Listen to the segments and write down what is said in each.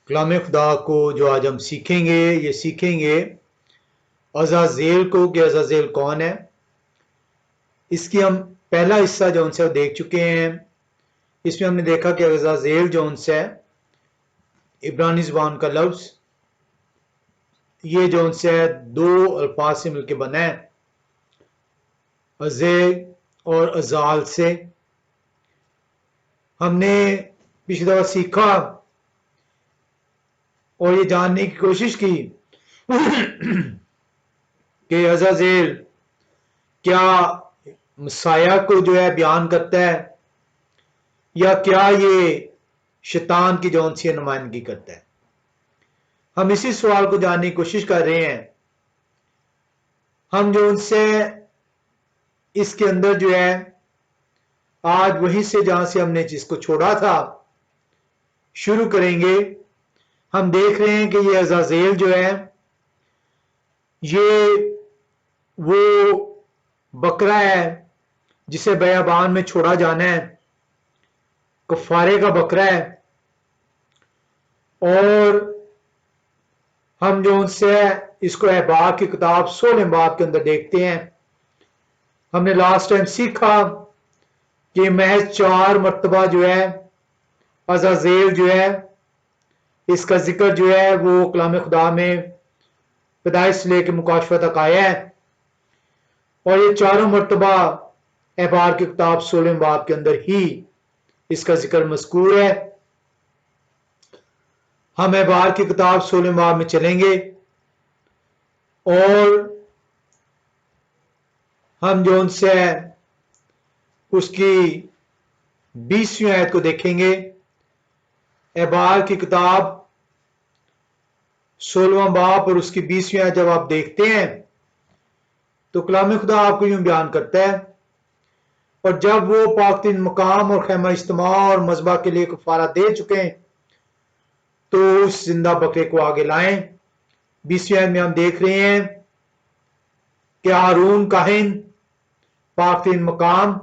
कलाम खुदा को जो आज हम सीखेंगे, ये सीखेंगे अज़ाज़ेल को कि अज़ाज़ेल कौन है। इसकी हम पहला हिस्सा जो उनसे देख चुके हैं। इसमें हमने देखा कि अज़ाज़ेल जो उनसे इब्रानी ज़ुबान का लफ्ज़ ये जो उनसे दो अल्फाज से मिलकर बना है, अज़ेल और अज़ाल से। हमने पिछली दफा सीखा और ये जानने की कोशिश की कि अज़ाज़ेल क्या मसाया को जो है बयान करता है या क्या ये शैतान की जौन सी नुमाइंदगी करता है। हम इसी सवाल को जानने की कोशिश कर रहे हैं। हम जो उनसे इसके अंदर जो है आज वहीं से जहां से हमने जिसको छोड़ा था शुरू करेंगे। हम देख रहे हैं कि ये अज़ाज़ेल जो है ये वो बकरा है जिसे बयाबान में छोड़ा जाना है, कफारे का बकरा है। और हम जो उनसे इसको अहबार की किताब 16 बाब के अंदर देखते हैं। हमने लास्ट टाइम सीखा कि महज 4 मरतबा जो है अज़ाज़ेल जो है इसका जिक्र जो है वो कलाम खुदा में पैदाइश से लेकर मुकाशफा तक आया है। और ये चारों मरतबा अहबार की किताब 16 बाब के अंदर ही इसका जिक्र मज़कूर है। हम अहबार की किताब 16 बाब में चलेंगे और हम जो उनसे उसकी 20वीं आयत को देखेंगे। अहबार की किताब 16वां बाब और उसकी 20वीं आयत जब आप देखते हैं तो कलाम खुदा आपको यूं बयान करता है, और जब वो पाक-तीन मकाम और खैमा इज्तिमा और मज़बा के लिए कफारा दे चुके हैं तो उस जिंदा बकरे को आगे लाएं। 20वीं आयत में हम देख रहे हैं कि हारून काहिन पाक-तीन मकाम,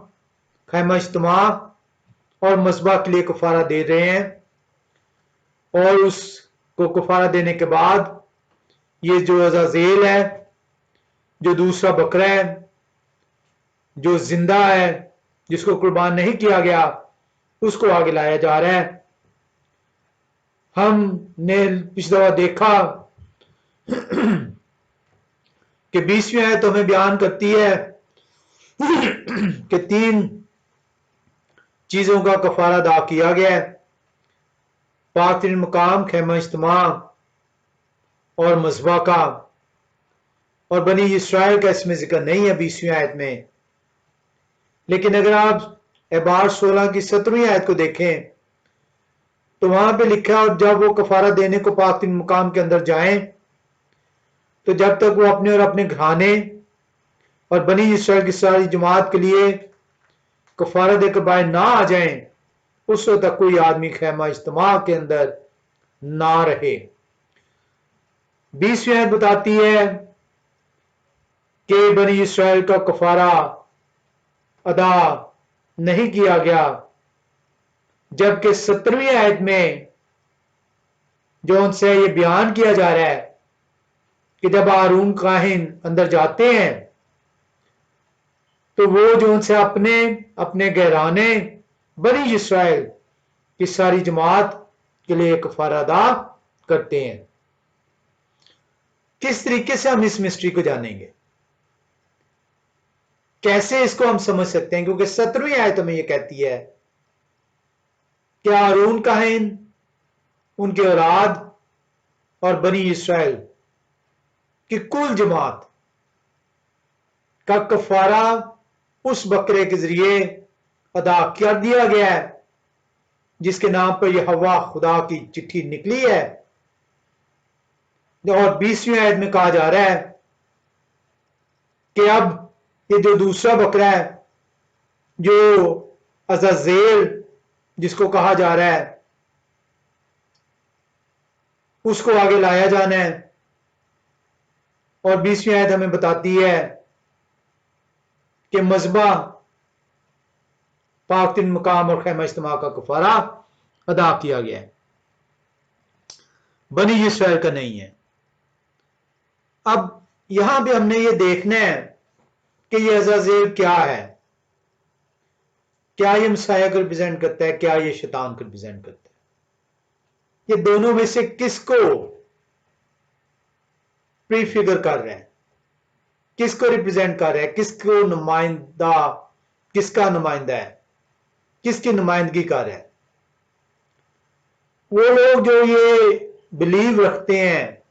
खैमा इज्तिमा और मज़बा के लिए कफारा दे रहे हैं। और उसको कफारा देने के बाद ये जो अज़ाज़ेल है, जो दूसरा बकरा है, जो जिंदा है, जिसको कुर्बान नहीं किया गया, उसको आगे लाया जा रहा है। हमने पिछली दफा देखा कि 20वीं आयत हमें बयान करती है कि 3 चीजों का कफारा अदा किया गया है, पाक-तीन मकाम, खैमा इज्तिमा और मज़बा का। और बनी इस्राइल का इसमें जिक्र नहीं है 20वीं आयत में। लेकिन अगर आप अहबार 16 की 17वीं आयत को देखें तो वहां पे लिखा है, और जब वो कफारा देने को पाक-तीन मकाम के अंदर जाएं तो जब तक वो अपने और अपने घराने और बनी इस्राइल की सारी जमात के लिए कफारा देकर बाहर ना आ जाएं, उस वक्त तक कोई आदमी खैमा इज्तिमा के अंदर ना रहे। 20वीं आयत बताती है कि बनी इस्राइल का कफारा अदा नहीं किया गया, जबकि 17वीं आयत में जो उनसे ये बयान किया जा रहा है कि जब हारून काहिन अंदर जाते हैं तो वो जो उनसे अपने अपने घराने बनी इस्राइल की सारी जमात के लिए कफारा अदा करते हैं। किस तरीके से हम इस मिस्ट्री को जानेंगे, कैसे इसको हम समझ सकते हैं? क्योंकि 17वीं आयत में यह कहती है कि हारून काहिन, उनके औलाद और बनी इस्राइल की कुल जमात का कफारा उस बकरे के जरिए अदा कर दिया गया है जिसके नाम पर यहोवा खुदा की चिट्ठी निकली है। और 20वीं आयत में कहा जा रहा है कि अब ये जो दूसरा बकरा है, जो अज़ाज़ेल जिसको कहा जा रहा है, उसको आगे लाया जाना है। और 20वीं आयत हमें बताती है कि मज़बा, पाक-तीन मकाम और खैमा इज्तिमा का कफारा अदा किया गया है। बनी इस्राएल का नहीं है। अब यहां पे हमने ये देखना है कि ये अज़ाज़ेल क्या है, क्या ये मसाया को रिप्रेजेंट करता है, क्या ये शैतान को रिप्रेजेंट करता है। ये दोनों में से किसको प्रीफिगर कर रहे हैं, किसको रिप्रेजेंट कर रहे हैं, किसको नुमाइंदा, किसका नुमाइंदा है, किसकी नुमाइंदगी कर रहे हैं। वो लोग जो ये बिलीव रखते हैं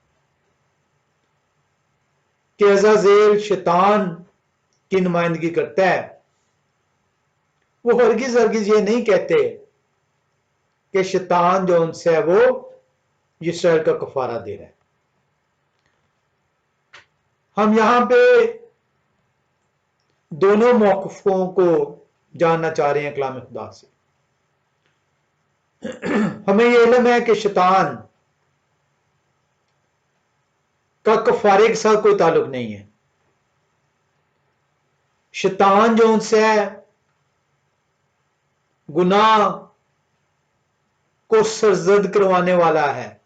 कि अज़ाज़ेल शैतान की नुमाइंदगी करता है, वो हरगिज हरगिज ये नहीं कहते कि शैतान जो उनसे है वो इस्राएल का कफारा दे रहा है। हम यहां पे दोनों मौक़िफ़ों को जानना चाह रहे हैं कलाम खुदा से। हमें ये इल्म है कि शैतान का कफारे के साथ कोई ताल्लुक नहीं है। शैतान जो उनसे है गुनाह को सरजद करवाने वाला है,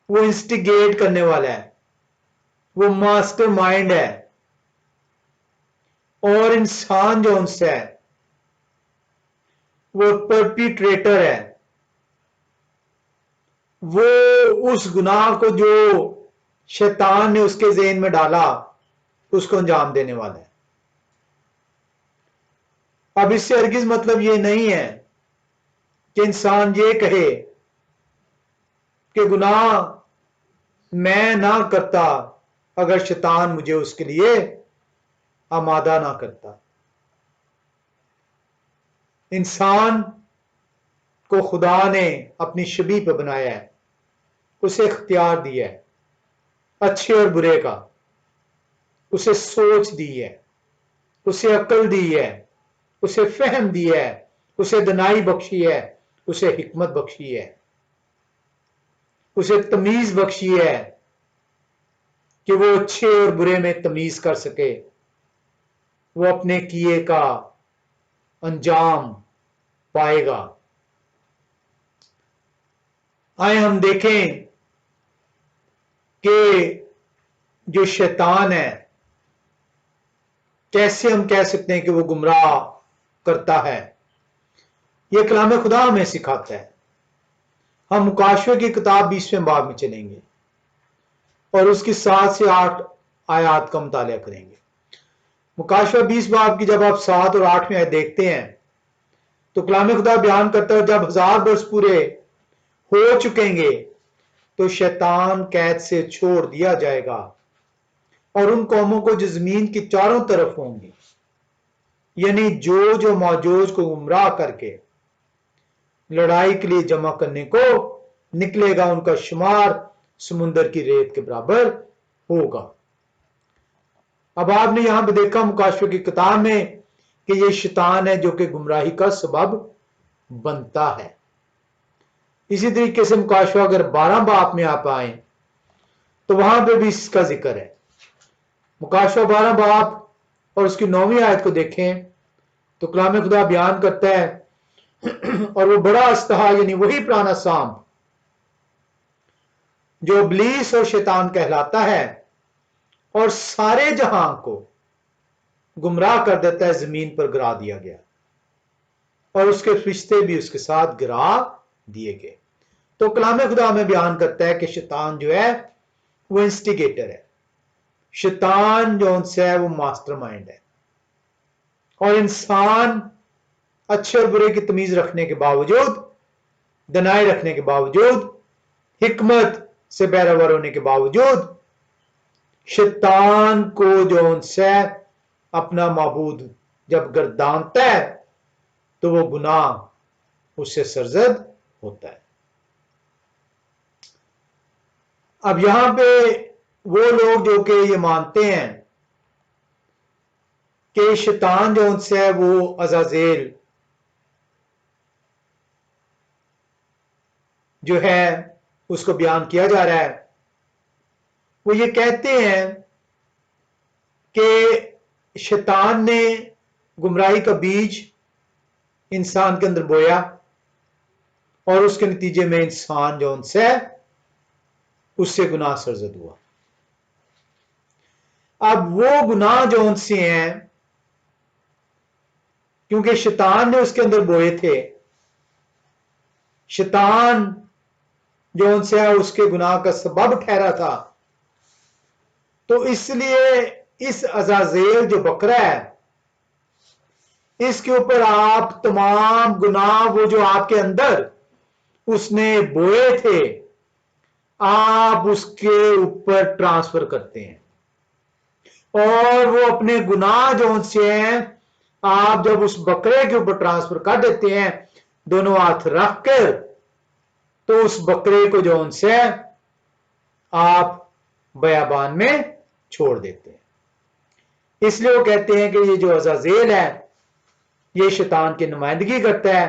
वो इंस्टिगेट करने वाला है, वो मास्टर माइंड है। और इंसान जो उनसे है वो परपिट्रेटर है, वो उस गुनाह को जो शैतान ने उसके ज़हन में डाला उसको अंजाम देने वाला है। अब इससे हरगिज मतलब ये नहीं है कि इंसान ये कहे कि गुनाह मैं ना करता अगर शैतान मुझे उसके लिए आमादा ना करता। इंसान को खुदा ने अपनी शबीह पे बनाया है, उसे इख्तियार दिया है अच्छे और बुरे का, उसे सोच दी है, उसे अक्ल दी है, उसे फहम दी है, उसे दनाई बख्शी है, उसे हिकमत बख्शी है, उसे तमीज बख्शी है कि वो अच्छे और बुरे में तमीज कर सके, वो अपने किए का अंजाम पाएगा। आए हम देखें कि जो शैतान है कैसे हम कह सकते हैं कि वो गुमराह करता है। ये कलाम खुदा हमें सिखाता है। हम मुकाशवे की किताब 20वें बाब में चलेंगे और उसकी 7 से 8 आयात का मुताला करेंगे। मुकाशवा 20 बाब की जब आप 7 और 8 में आयत देखते हैं तो कलाम खुदा बयान करता है जब 1000 वर्ष पूरे हो चुकेंगे तो शैतान कैद से छोड़ दिया जाएगा और उन कौमों को जो जमीन की चारों तरफ होंगी, यानी जो मौजूद को गुमराह करके लड़ाई के लिए जमा करने को निकलेगा, उनका शुमार समुंदर की रेत के बराबर होगा। अब आपने यहां पे देखा मुकाशवे की किताब में कि ये शैतान है जो कि गुमराही का सबब बनता है। इसी तरीके से मुकाशवा अगर 12 बाब में आप आए तो वहां पे भी इसका जिक्र है। मुकाशवा 12 बाब और उसकी 9वीं आयत को देखें तो कलाम खुदा बयान करता है और वो बड़ा अस्तहा यानी वही पुराना सांप जो इब्लीस और शैतान कहलाता है और सारे जहां को गुमराह कर देता है, जमीन पर गिरा दिया गया और उसके फरिश्ते भी उसके साथ गिरा दिए गए। तो कलाम खुदा में बयान करता है कि शैतान जो है वो इंस्टिगेटर है, शैतान जो उनसे है वो मास्टरमाइंड है। और इंसान अच्छे और बुरे की तमीज रखने के बावजूद, दनाई रखने के बावजूद, हिकमत से पैरावार होने के बावजूद शैतान को जो उनसे अपना माबूद जब गर्दानता है तो वो गुनाह उससे सरजद होता है। अब यहां पे वो लोग जो कि ये मानते हैं कि शैतान जो उनसे है वो अज़ाज़ेल जो है उसको बयान किया जा रहा है, वो ये कहते हैं कि शैतान ने गुमराही का बीज इंसान के अंदर बोया और उसके नतीजे में इंसान जो उनसे उससे गुनाह सरजद हुआ। अब वो गुनाह जो उनसे हैं, क्योंकि शैतान ने उसके अंदर बोए थे, शैतान जो उनसे है उसके गुनाह का सबब ठहरा था, तो इसलिए इस अज़ाज़ेल जो बकरा है, इसके ऊपर आप तमाम गुनाह वो जो आपके अंदर उसने बोए थे, आप उसके ऊपर ट्रांसफर करते हैं। और वो अपने गुनाह जो उनसे हैं, आप जब उस बकरे के ऊपर ट्रांसफर कर देते हैं दोनों हाथ रख कर, तो उस बकरे को जो उनसे आप बयाबान में छोड़ देते हैं। इसलिए वो कहते हैं कि ये जो अज़ाज़ेल है ये शैतान की नुमाइंदगी करता है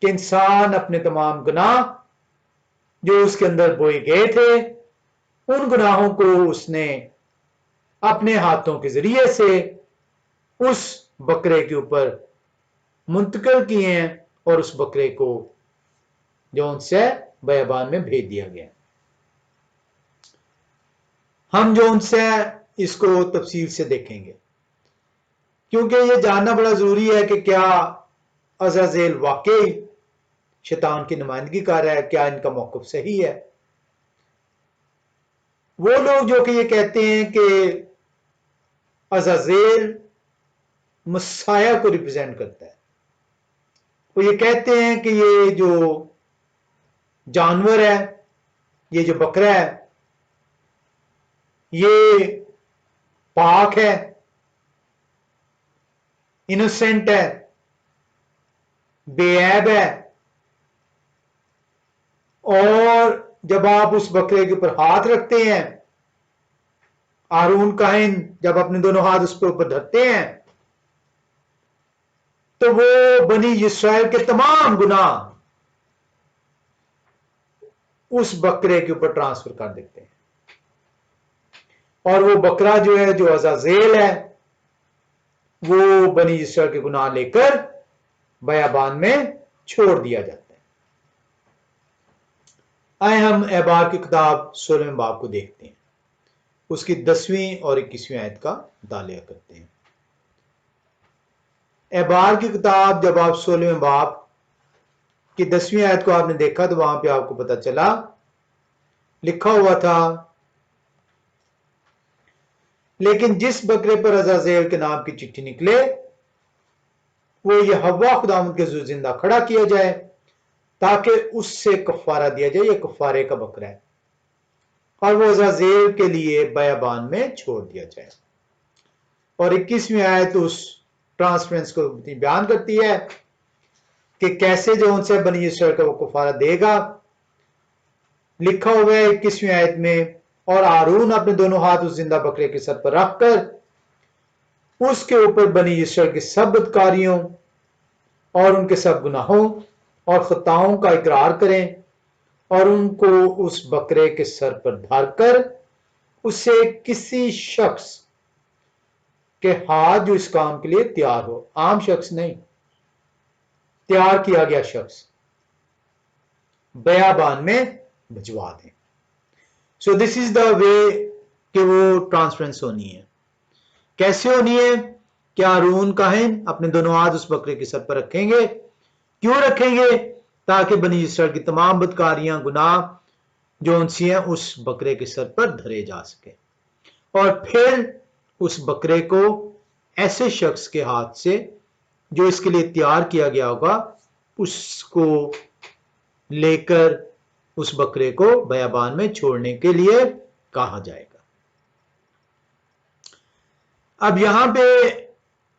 कि इंसान अपने तमाम गुनाह जो उसके अंदर बोए गए थे, उन गुनाहों को उसने अपने हाथों के जरिए से उस बकरे के ऊपर मुंतकिल किए हैं और उस बकरे को जो उनसे बयाबान में भेज दिया गया। हम जो उनसे इसको तफसील से देखेंगे, क्योंकि ये जानना बड़ा जरूरी है कि क्या अज़ाज़ेल वाकई शैतान की नुमाइंदगी कर रहा है, क्या इनका मौक़िफ़ सही है। वो लोग जो कि ये कहते हैं कि अज़ाज़ेल मसाया को रिप्रेजेंट करता है, वो ये कहते हैं कि ये जो जानवर है, ये जो बकरा है, ये पाक है, इनोसेंट है, बेऐब है, और जब आप उस बकरे के ऊपर हाथ रखते हैं, हारून काहिन जब अपने दोनों हाथ उस पर ऊपर धरते हैं, तो वो बनी इस्राएल के तमाम गुनाह उस बकरे के ऊपर ट्रांसफर कर देते हैं। और वो बकरा जो है, जो अज़ाज़ेल है, वो बनी इस्राएल के गुनाह लेकर बयाबान में छोड़ दिया जाता है। आए हम एबार की किताब 16वें बाब को देखते हैं, उसकी 10वीं और 21वीं आयत का मुतालिया करते हैं। एबार की किताब जब आप 16वें बाब की 10वीं आयत को आपने देखा तो वहां पे आपको पता चला, लिखा हुआ था, लेकिन जिस बकरे पर अज़ाज़ेल के नाम की चिट्ठी निकले वो यहोवा खुदावंद के हुज़ूर जिंदा खड़ा किया जाए ताकि उससे कफारा दिया जाए। ये कफारे का बकरा है और वो अज़ाज़ेल के लिए बयाबान में छोड़ दिया जाए। और 21वीं आयत उस ट्रांसफरेंस को बयान करती है कि कैसे जो उनसे बनी इस्राएल का वो कफारा देगा। लिखा हुआ है 21वीं आयत में, और हारून अपने दोनों हाथ उस जिंदा बकरे के सर पर रखकर उसके ऊपर बनी इस्राएल की सब बदकारियों और उनके सब गुनाहों और खताओं का इकरार करें और उनको उस बकरे के सर पर धरकर उससे किसी शख्स के हाथ जो इस काम के लिए तैयार हो, आम शख्स नहीं, तैयार किया गया शख्स, बयाबान में भिजवा दें। So this is the way कि वो ट्रांसफरेंस होनी है। कैसे होनी है? क्या हारून काहिन अपने दोनों हाथ उस बकरे के सर पर रखेंगे। क्यों रखेंगे? ताकि बनी इस्राएल की तमाम बदकारियां, गुनाह जो उनसी हैं उस बकरे के सर पर धरे जा सके, और फिर उस बकरे को ऐसे शख्स के हाथ से जो इसके लिए तैयार किया गया होगा, उसको लेकर उस बकरे को बयाबान में छोड़ने के लिए कहा जाएगा। अब यहां पे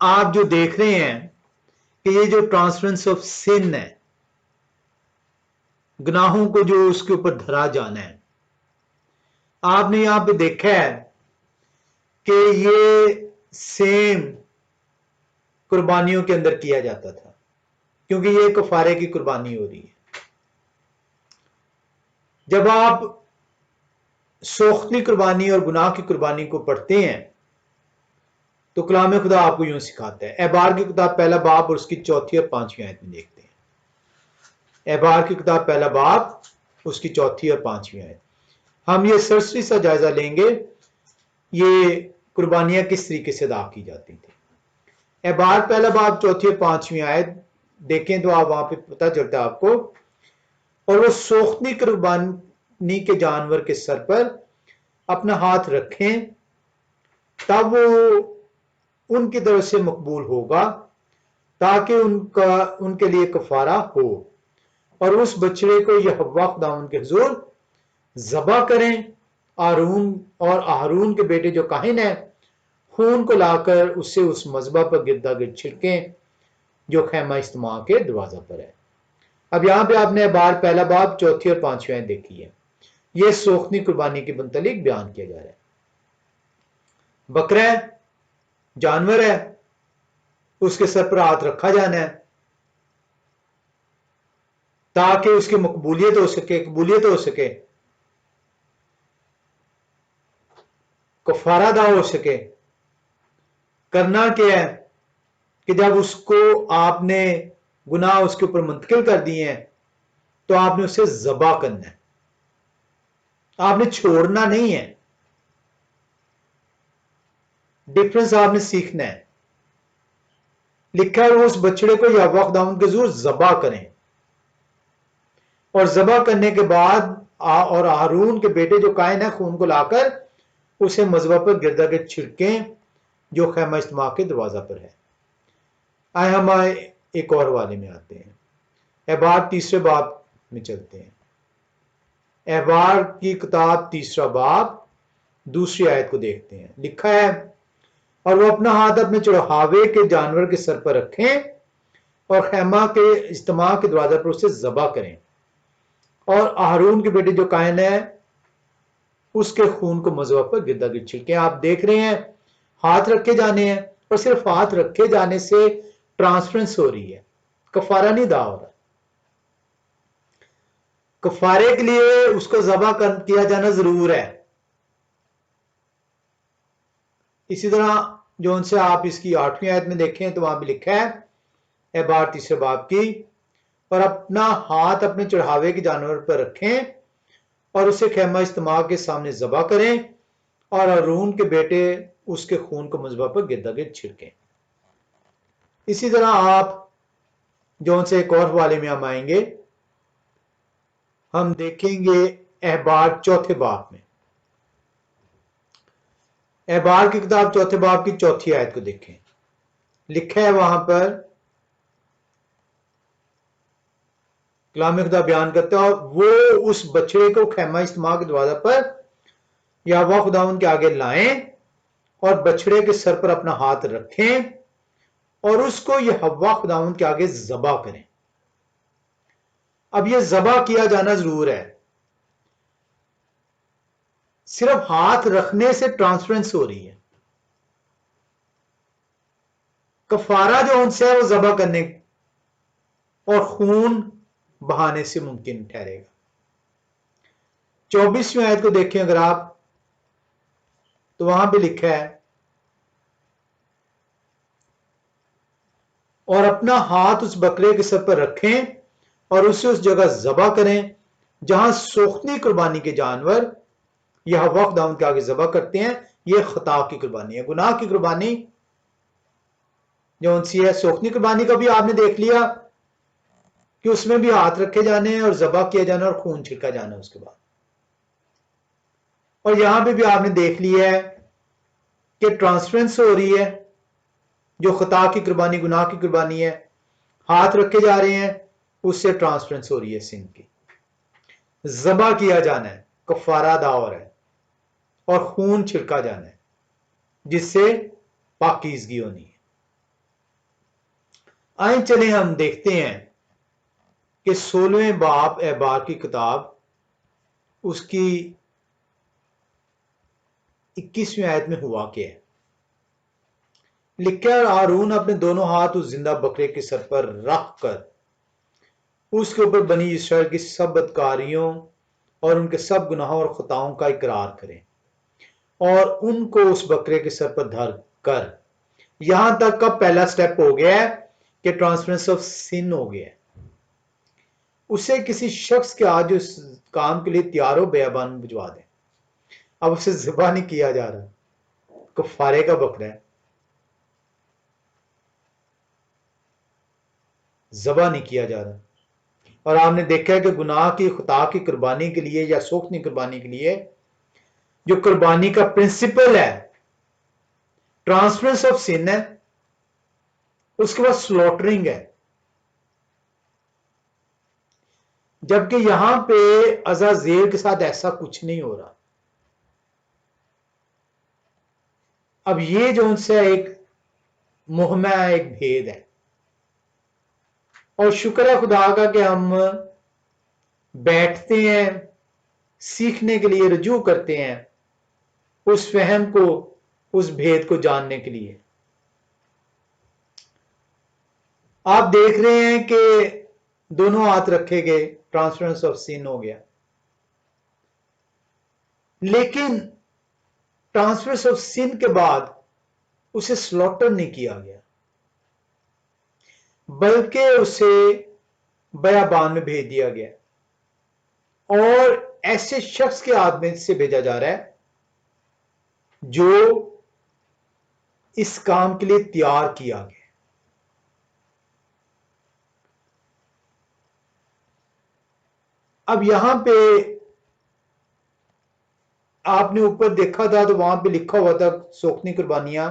आप जो देख रहे हैं कि ये जो ट्रांसफरेंस ऑफ सिन है, गुनाहों को जो उसके ऊपर धरा जाना है, आपने यहां पे देखा है कि ये सेम कुर्बानियों के अंदर किया जाता था, क्योंकि ये कफारे की कुर्बानी हो रही है। जब आप सोख्ती कुर्बानी और गुनाह की कुर्बानी को पढ़ते हैं तो कलाम खुदा आपको यूं सिखाता है। एबार की किताब पहला बाब और उसकी 4 और 5 आयत में देखते हैं। एहबार की किताब पहला बाब उसकी 4 और 5 आयत। हम ये सरसरी सा जायजा लेंगे ये कुर्बानियां किस तरीके से अदा की जाती थी। एहबार पहला बाब 4 और 5 आयत देखें तो आप वहां पे पता चलता है आपको। और वो सोख्ती कुर्बानी के जानवर के सर पर अपना हाथ रखें तब वो उनकी तरफ से मकबूल होगा ताकि उनके लिए कफारा हो। और उस बछड़े को यहोवा खुदावंद के हुजूर ज़बह करें। आरून के बेटे जो काहिन है खून को लाकर उससे उस मज़बा पर गिरदा गिर्द छिड़कें जो खैमा इज्तिमा के दरवाजा पर है। अब यहां पे आपने बार पहला बाब 4 और 5 आयत देखी है। यह सोख्ती कुर्बानी के मुतल्लिक बयान किया जा रहा है। बकरा है, जानवर है, उसके सर पर हाथ रखा जाना है ताकि उसकी मकबूलियत हो सके, कबूलियत हो सके, कफारा अदा हो सके। करना क्या है कि जब उसको आपने गुनाह उसके ऊपर मुंतकिल कर दिए हैं तो आपने उसे ज़बह करना है, आपने छोड़ना नहीं है। डिफरेंस आपने सीखना है। लिखा है वो उस बछड़े को यहोवा खुदावंद के हुजूर ज़बह करें और ज़बह करने के बाद और हारून के बेटे जो कायन है खून को लाकर उसे मज़बा पर गिरदा गिर्द छिड़कें जो खैमा इज्तिमा के दरवाजा पर है। आए हम एक और हवाले में आते हैं। एहबार तीसरे बाब में चलते हैं। एहबार की किताब तीसरा बाब दूसरी आयत को देखते हैं। लिखा है और वो अपना हाथ अपने चढ़ावे के जानवर के सर पर रखें और खैमा के इज्तिमा के दरवाजा पर उसे ज़बह करें और हारून के बेटे जो कायन है उसके खून को मज़बा पर गिरदा गिर्द छिड़कें। आप देख रहे हैं हाथ रखे जाने हैं और सिर्फ हाथ रखे जाने से ट्रांसफरेंस हो रही है, कफारा नहीं अदा हो रहा। कफारे के लिए उसको ज़बह किया जाना जरूर है। इसी तरह जो उनसे आप इसकी 8वीं आयत में देखें तो वहां भी लिखा है एहबार तीसरे बाब की और अपना हाथ अपने चढ़ावे के जानवर पर रखें और उसे खैमा इज्तिमा के सामने ज़बह करें और हारून के बेटे उसके खून को मज़बा पर गिरदा गिर्द छिड़कें। इसी तरह आप जो उनसे एक और हवाले में हम आएंगे, हम देखेंगे एहबार चौथे बाब में। एहबार की किताब चौथे बाब की 4 आयत को देखें। लिखा है वहां पर कलाम खुदा बयान करता है वो उस बछड़े को खैमा इज्तिमा के दरवाजा पर यहोवा खुदावंद के आगे लाएं और बछड़े के सर पर अपना हाथ रखें और उसको यहोवा खुदावंद के आगे ज़बह करें। अब यह ज़बह किया जाना जरूर है। सिर्फ हाथ रखने से ट्रांसफरेंस हो रही है। कफारा जो उनसे है वो ज़बह करने और खून बहाने से मुमकिन ठहरेगा। 24वीं आयत को देखें अगर आप तो वहां भी लिखा है और अपना हाथ उस बकरे के सर पर रखें और उसे उस जगह ज़बह करें जहां सोख्ती कुर्बानी के जानवर यहोवा खुदावंद के आगे ज़बह करते हैं। यह खता की कुर्बानी है, गुनाह की कुर्बानी जो उनसी है। सोख्ती कुर्बानी का भी आपने देख लिया कि उसमें भी हाथ रखे जाने और ज़बह किया जाना और खून छिड़का जाना उसके बाद। और यहां पे भी आपने देख लिया है कि ट्रांसफरेंस हो रही है। जो खता की कुर्बानी गुनाह की कुर्बानी है, हाथ रखे जा रहे हैं, उससे ट्रांसफरेंस हो रही है सिन की। ज़बह किया जाना है, कफारा अदा हो रहा है और खून छिड़का जाना है जिससे पाकीज़गी होनी है। आइए चले हम देखते हैं कि 16वें बाब एहबार की किताब उसकी 21वीं आयत में हुआ क्या है। लिखा है हारून अपने दोनों हाथ उस जिंदा बकरे के सर पर रख कर उसके ऊपर बनी इसराइल की सब बदकारियों और उनके सब गुनाहों और खताओं का इकरार करें और उनको उस बकरे के सर पर धर कर। यहां तक का पहला स्टेप हो गया है कि ट्रांसफरेंस ऑफ सिन हो गया है। उसे किसी शख्स के आज उस काम के लिए तैयार हो, बेयाबान भिजवा दें। अब उसे ज़िबा नहीं किया जा रहा, कफारे का बकरा है, ज़बा नहीं किया जा रहा। और आपने देखा है कि गुनाह की खुदा की कुर्बानी के लिए या सोखनी कुर्बानी के लिए जो कुर्बानी का प्रिंसिपल है, ट्रांसफरेंस ऑफ सिन है, उसके बाद स्लॉटरिंग है। जबकि यहां पे अज़ाज़ेल के साथ ऐसा कुछ नहीं हो रहा। अब ये जो उनसे एक मुहमा, एक भेद है। और शुक्र है खुदा का कि हम बैठते हैं, सीखने के लिए रजू करते हैं, उस फहम को, उस भेद को जानने के लिए। आप देख रहे हैं कि दोनों हाथ रखे गए, ट्रांसफरेंस ऑफ सिन हो गया। लेकिन ट्रांसफरेंस ऑफ सिन के बाद उसे स्लॉटर नहीं किया गया, बल्कि उसे बयाबान में भेज दिया गया और ऐसे शख्स के हाथ में से भेजा जा रहा है जो इस काम के लिए तैयार किया गया। अब यहां पे आपने ऊपर देखा था तो वहां पे लिखा हुआ था सोखनी कुर्बानियां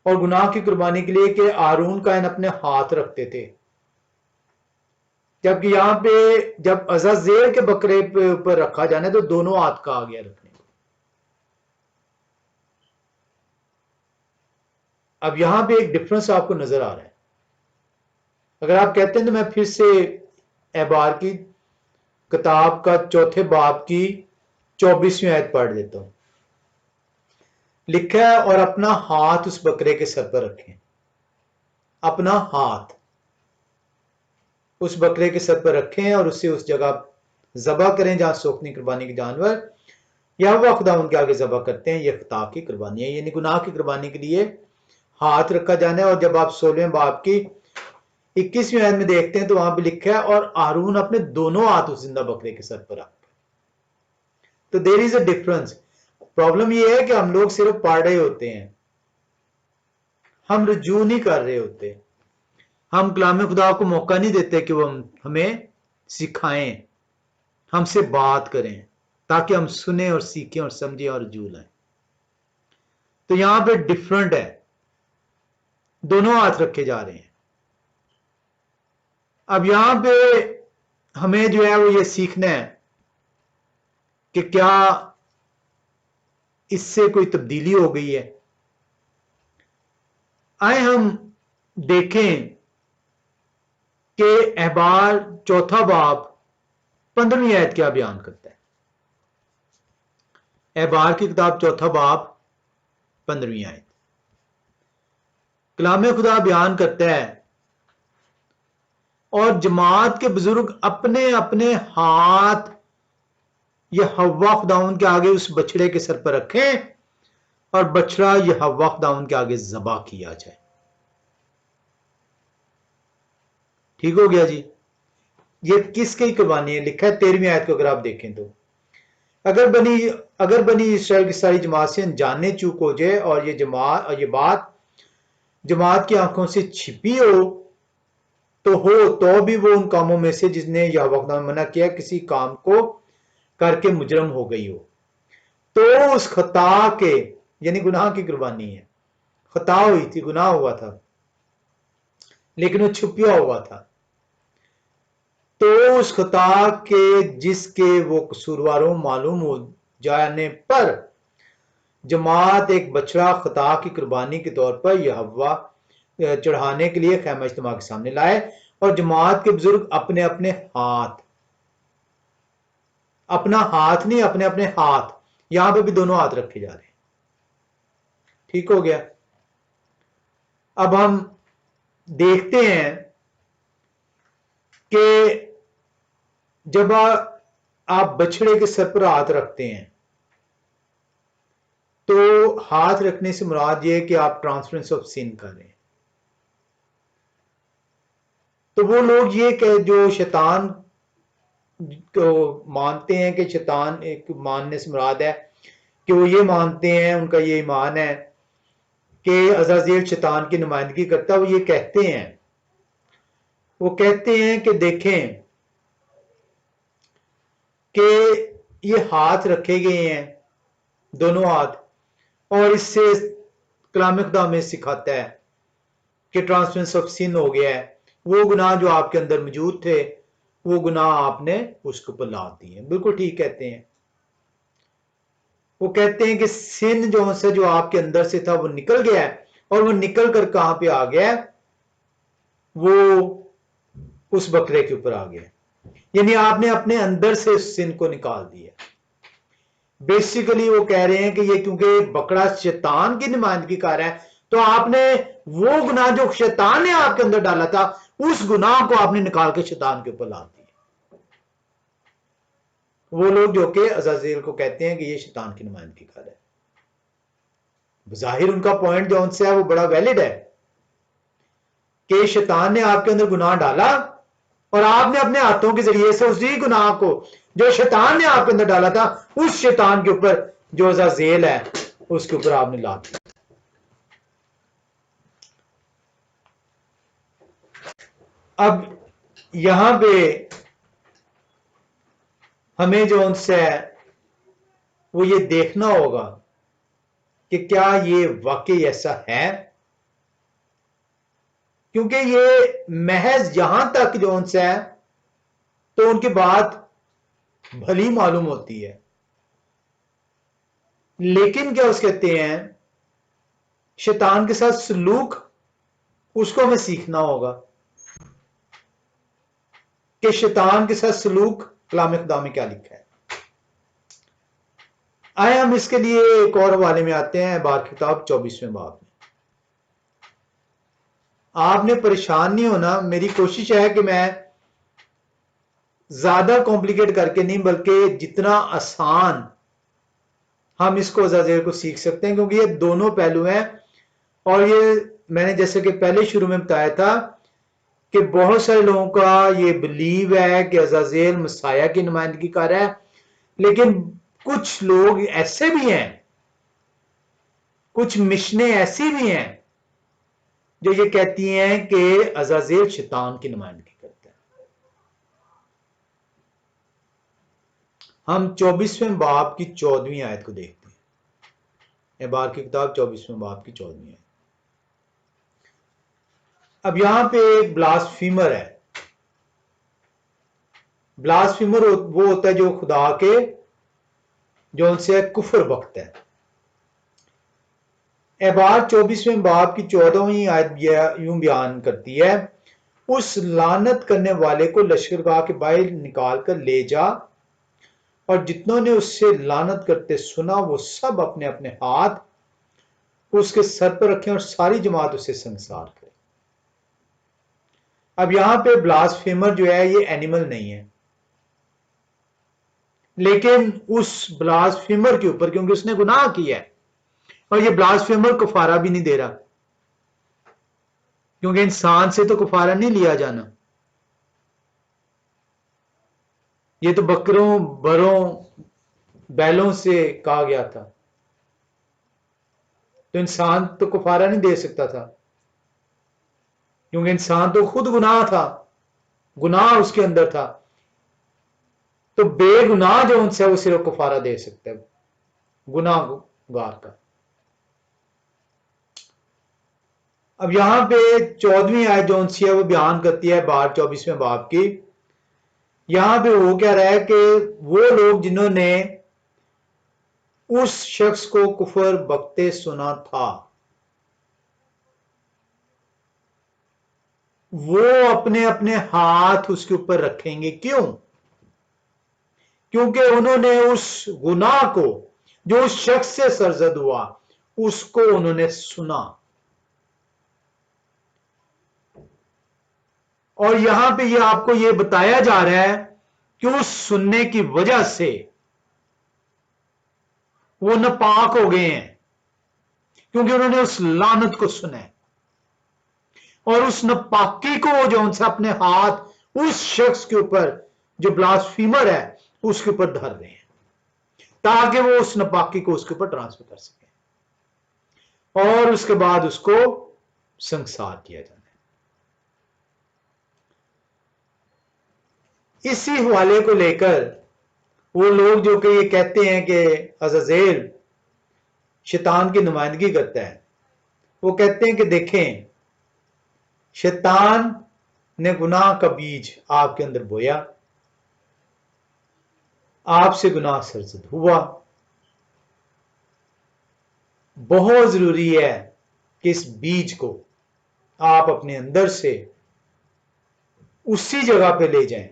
और गुनाह की कुर्बानी के लिए कि आरून कायन अपने हाथ रखते थे, जबकि यहां पे जब अज़ाज़ेल के बकरे पे ऊपर रखा जाना तो दोनों हाथ का आ गया रखने को। अब यहां पे एक डिफरेंस आपको नजर आ रहा है। अगर आप कहते हैं तो मैं फिर से एबार की किताब का चौथे बाब की 24वीं आयत पढ़ देता हूं। लिखा है, और अपना हाथ उस बकरे के सर पर रखें। अपना हाथ उस बकरे के सर पर रखें और उसे उस जगह ज़बा करें जहां सोखनी कुर्बानी के जानवर या वह खुदा उनके आगे ज़बा करते हैं। यह खुदा की कुर्बानी है, यानी गुनाह की कुर्बानी के लिए हाथ रखा जाना है। और जब आप 16वें बाब की 21वीं आयत में देखते हैं तो वहां पे लिखा है, और आरून अपने दोनों हाथ उस जिंदा बकरे के सर पर रख। तो there is a difference. Problem यह है कि हम लोग सिर्फ पढ़ रहे होते हैं, हम रजू नहीं कर रहे होते। हम कलाम खुदा को मौका नहीं देते कि वो हमें सिखाएं, हमसे बात करें, ताकि हम सुने और सीखें और समझें और रजू लाएं। तो यहां पे डिफरेंट है, दोनों हाथ रखे जा रहे हैं। अब यहां पे हमें जो है वो ये सीखना है कि क्या इससे कोई तब्दीली हो गई है। आए हम देखें कि अहबार चौथा बाब 15वीं आयत क्या बयान करता है। अहबार की किताब चौथा बाब 15वीं आयत कलाम खुदा बयान करता है, और जमात के बुजुर्ग अपने अपने हाथ यह हव्वा खुदाउन के आगे उस बछड़े के सर पर रखें और बछड़ा यह हव्वा खुदाउन के आगे ज़बा किया जाए। ठीक हो गया जी। ये किसकी कुर्बानी है? लिखा है 13वीं आयत को अगर आप देखें तो, अगर बनी इसराइल की सारी जमात से अनजाने चूक हो जाए और ये बात जमात की आंखों से छिपी हो तो भी वो उन कामों में से जिसने यहोवा खुदा ने मना किया किसी काम को करके मुजरम हो गई हो, तो उस खता के, यानी गुनाह की कुर्बानी है, खता हुई थी, गुनाह हुआ था लेकिन वो छुपिया हुआ था, तो उस खता के जिसके वो कसूरवारों मालूम हो जाने पर जमात एक बछड़ा खता की कुर्बानी के तौर पर यहोवा चढ़ाने के लिए खैमा इज्तिमा के सामने लाए, और जमात के बुजुर्ग अपने अपने हाथ, अपना हाथ नहीं, अपने अपने हाथ, यहां पे भी दोनों हाथ रखे जा रहे हैं। ठीक हो गया। अब हम देखते हैं कि जब आप बछड़े के सर पर हाथ रखते हैं तो हाथ रखने से मुराद ये है कि आप ट्रांसफरेंस ऑफ सिन कर रहे हैं। तो वो लोग ये जो शैतान को मानते हैं कि शैतान एक मानने से मुराद है कि वो ये मानते हैं, उनका ये ईमान है कि अज़ाज़ील शैतान की नुमाइंदगी करता है। वो ये कहते हैं, वो कहते हैं कि देखें कि ये हाथ रखे गए हैं, दोनों हाथ, और इससे कलाम खुदा में सिखाता है कि ट्रांसफरेंस ऑफ सिन हो गया है। वो गुनाह जो आपके अंदर मौजूद थे, वो गुनाह आपने उसके ऊपर ला दिए। बिल्कुल ठीक कहते हैं। वो कहते हैं कि सिन जो से जो आपके अंदर से था वो निकल गया है, और वो निकल कर कहां पे आ गया? वो उस बकरे के ऊपर आ गया। यानी आपने अपने अंदर से उस सिन को निकाल दिया। बेसिकली वो कह रहे हैं कि ये क्योंकि बकरा शैतान की नुमाइंदगी कर रहा है, तो आपने वो गुनाह जो शैतान ने आपके अंदर डाला था, उस गुनाह को आपने निकाल के शैतान के ऊपर ला दिया। वो लोग जो कि अज़ाज़ील को कहते हैं कि ये शैतान की नुमाइंदगी कर रहा है। जाहिर उनका पॉइंट जो उनसे है वो बड़ा वैलिड है कि शैतान ने आपके अंदर गुनाह डाला, और आपने अपने हाथों के जरिए से उसी गुनाह को जो शैतान ने आपके अंदर डाला था, उस शैतान के ऊपर जो अज़ाज़ील है उसके ऊपर आपने ला दिया। अब यहां पे हमें जो उनसे है वो ये देखना होगा कि क्या ये वाकई ऐसा है, क्योंकि ये महज यहां तक जो उनसे है तो उनकी बात भली मालूम होती है, लेकिन क्या उस कहते हैं शैतान के साथ सलूक, उसको हमें सीखना होगा कि शैतान के साथ सलूक कलाम खुदा में क्या लिखा है। आए हम इसके लिए एक और हवाले में आते हैं, बार किताब 24वें बाब में। आपने परेशान नहीं होना, मेरी कोशिश है कि मैं ज्यादा कॉम्प्लिकेट करके नहीं, बल्कि जितना आसान हम इसको अज़ाज़ील को सीख सकते हैं, क्योंकि ये दोनों पहलू हैं। और ये मैंने जैसे कि पहले शुरू में बताया था कि बहुत सारे लोगों का ये बिलीव है कि अज़ाज़ील मसाया की नुमाइंदगी कर रहा है, लेकिन कुछ लोग ऐसे भी हैं, कुछ मिशनें ऐसी भी हैं जो ये कहती हैं कि अज़ाज़ील शैतान की नुमाइंदगी करता है। हम 24वें बाब की 14वीं आयत को देखते हैं। बार की किताब 24वें बाब की 14वीं आयत। अब यहां पे एक ब्लास्फीमर है। ब्लास्फीमर वो होता है जो खुदा के जो उनसे कुफर बकता है। एबार 24वें बाब की 14वीं आयत यूं बयान करती है, उस लानत करने वाले को लश्करगाह के बाहर निकाल कर ले जा, और जितनों ने उससे लानत करते सुना वो सब अपने अपने हाथ उसके सर पर रखें और सारी जमात उसे संसार करे। अब यहां पे ब्लास्फेमर जो है ये एनिमल नहीं है, लेकिन उस ब्लास्फेमर के ऊपर, क्योंकि उसने गुनाह किया है, और ये ब्लास्फेमर कुफारा भी नहीं दे रहा, क्योंकि इंसान से तो कुफारा नहीं लिया जाना, ये तो बकरों बरों बैलों से कहा गया था, तो इंसान तो कुफारा नहीं दे सकता था, क्योंकि इंसान तो खुद गुनाह था, गुनाह उसके अंदर था। तो बेगुनाह जो उनसे वो सिर्फ कुफारा दे सकता है, गुनाहगार का। अब यहां पे 14वीं आयत जो उनसी है वो बयान करती है बार 24वें बाब की। यहां पे वो कह रहा है कि वो लोग जिन्होंने उस शख्स को कुफर बकते सुना था, वो अपने अपने हाथ उसके ऊपर रखेंगे। क्यों? क्योंकि उन्होंने उस गुनाह को जो उस शख्स से सरजद हुआ उसको उन्होंने सुना, और यहां पे ये आपको ये बताया जा रहा है कि उस सुनने की वजह से वो नापाक हो गए हैं, क्योंकि उन्होंने उस लानत को सुना है। और उस नापाकी को जो उनसे अपने हाथ उस शख्स के ऊपर जो ब्लास्फीमर है उसके ऊपर धर रहे हैं, ताकि वो उस नापाकी को उसके ऊपर ट्रांसफर कर सके और उसके बाद उसको संसार किया जाना है। इसी हवाले को लेकर वो लोग जो कि ये कहते हैं कि अज़ाज़ेल शैतान की नुमाइंदगी करता है, वो कहते हैं कि देखें, शैतान ने गुनाह का बीज आपके अंदर बोया, आपसे गुनाह सरजद हुआ। बहुत जरूरी है कि इस बीज को आप अपने अंदर से उसी जगह पे ले जाएं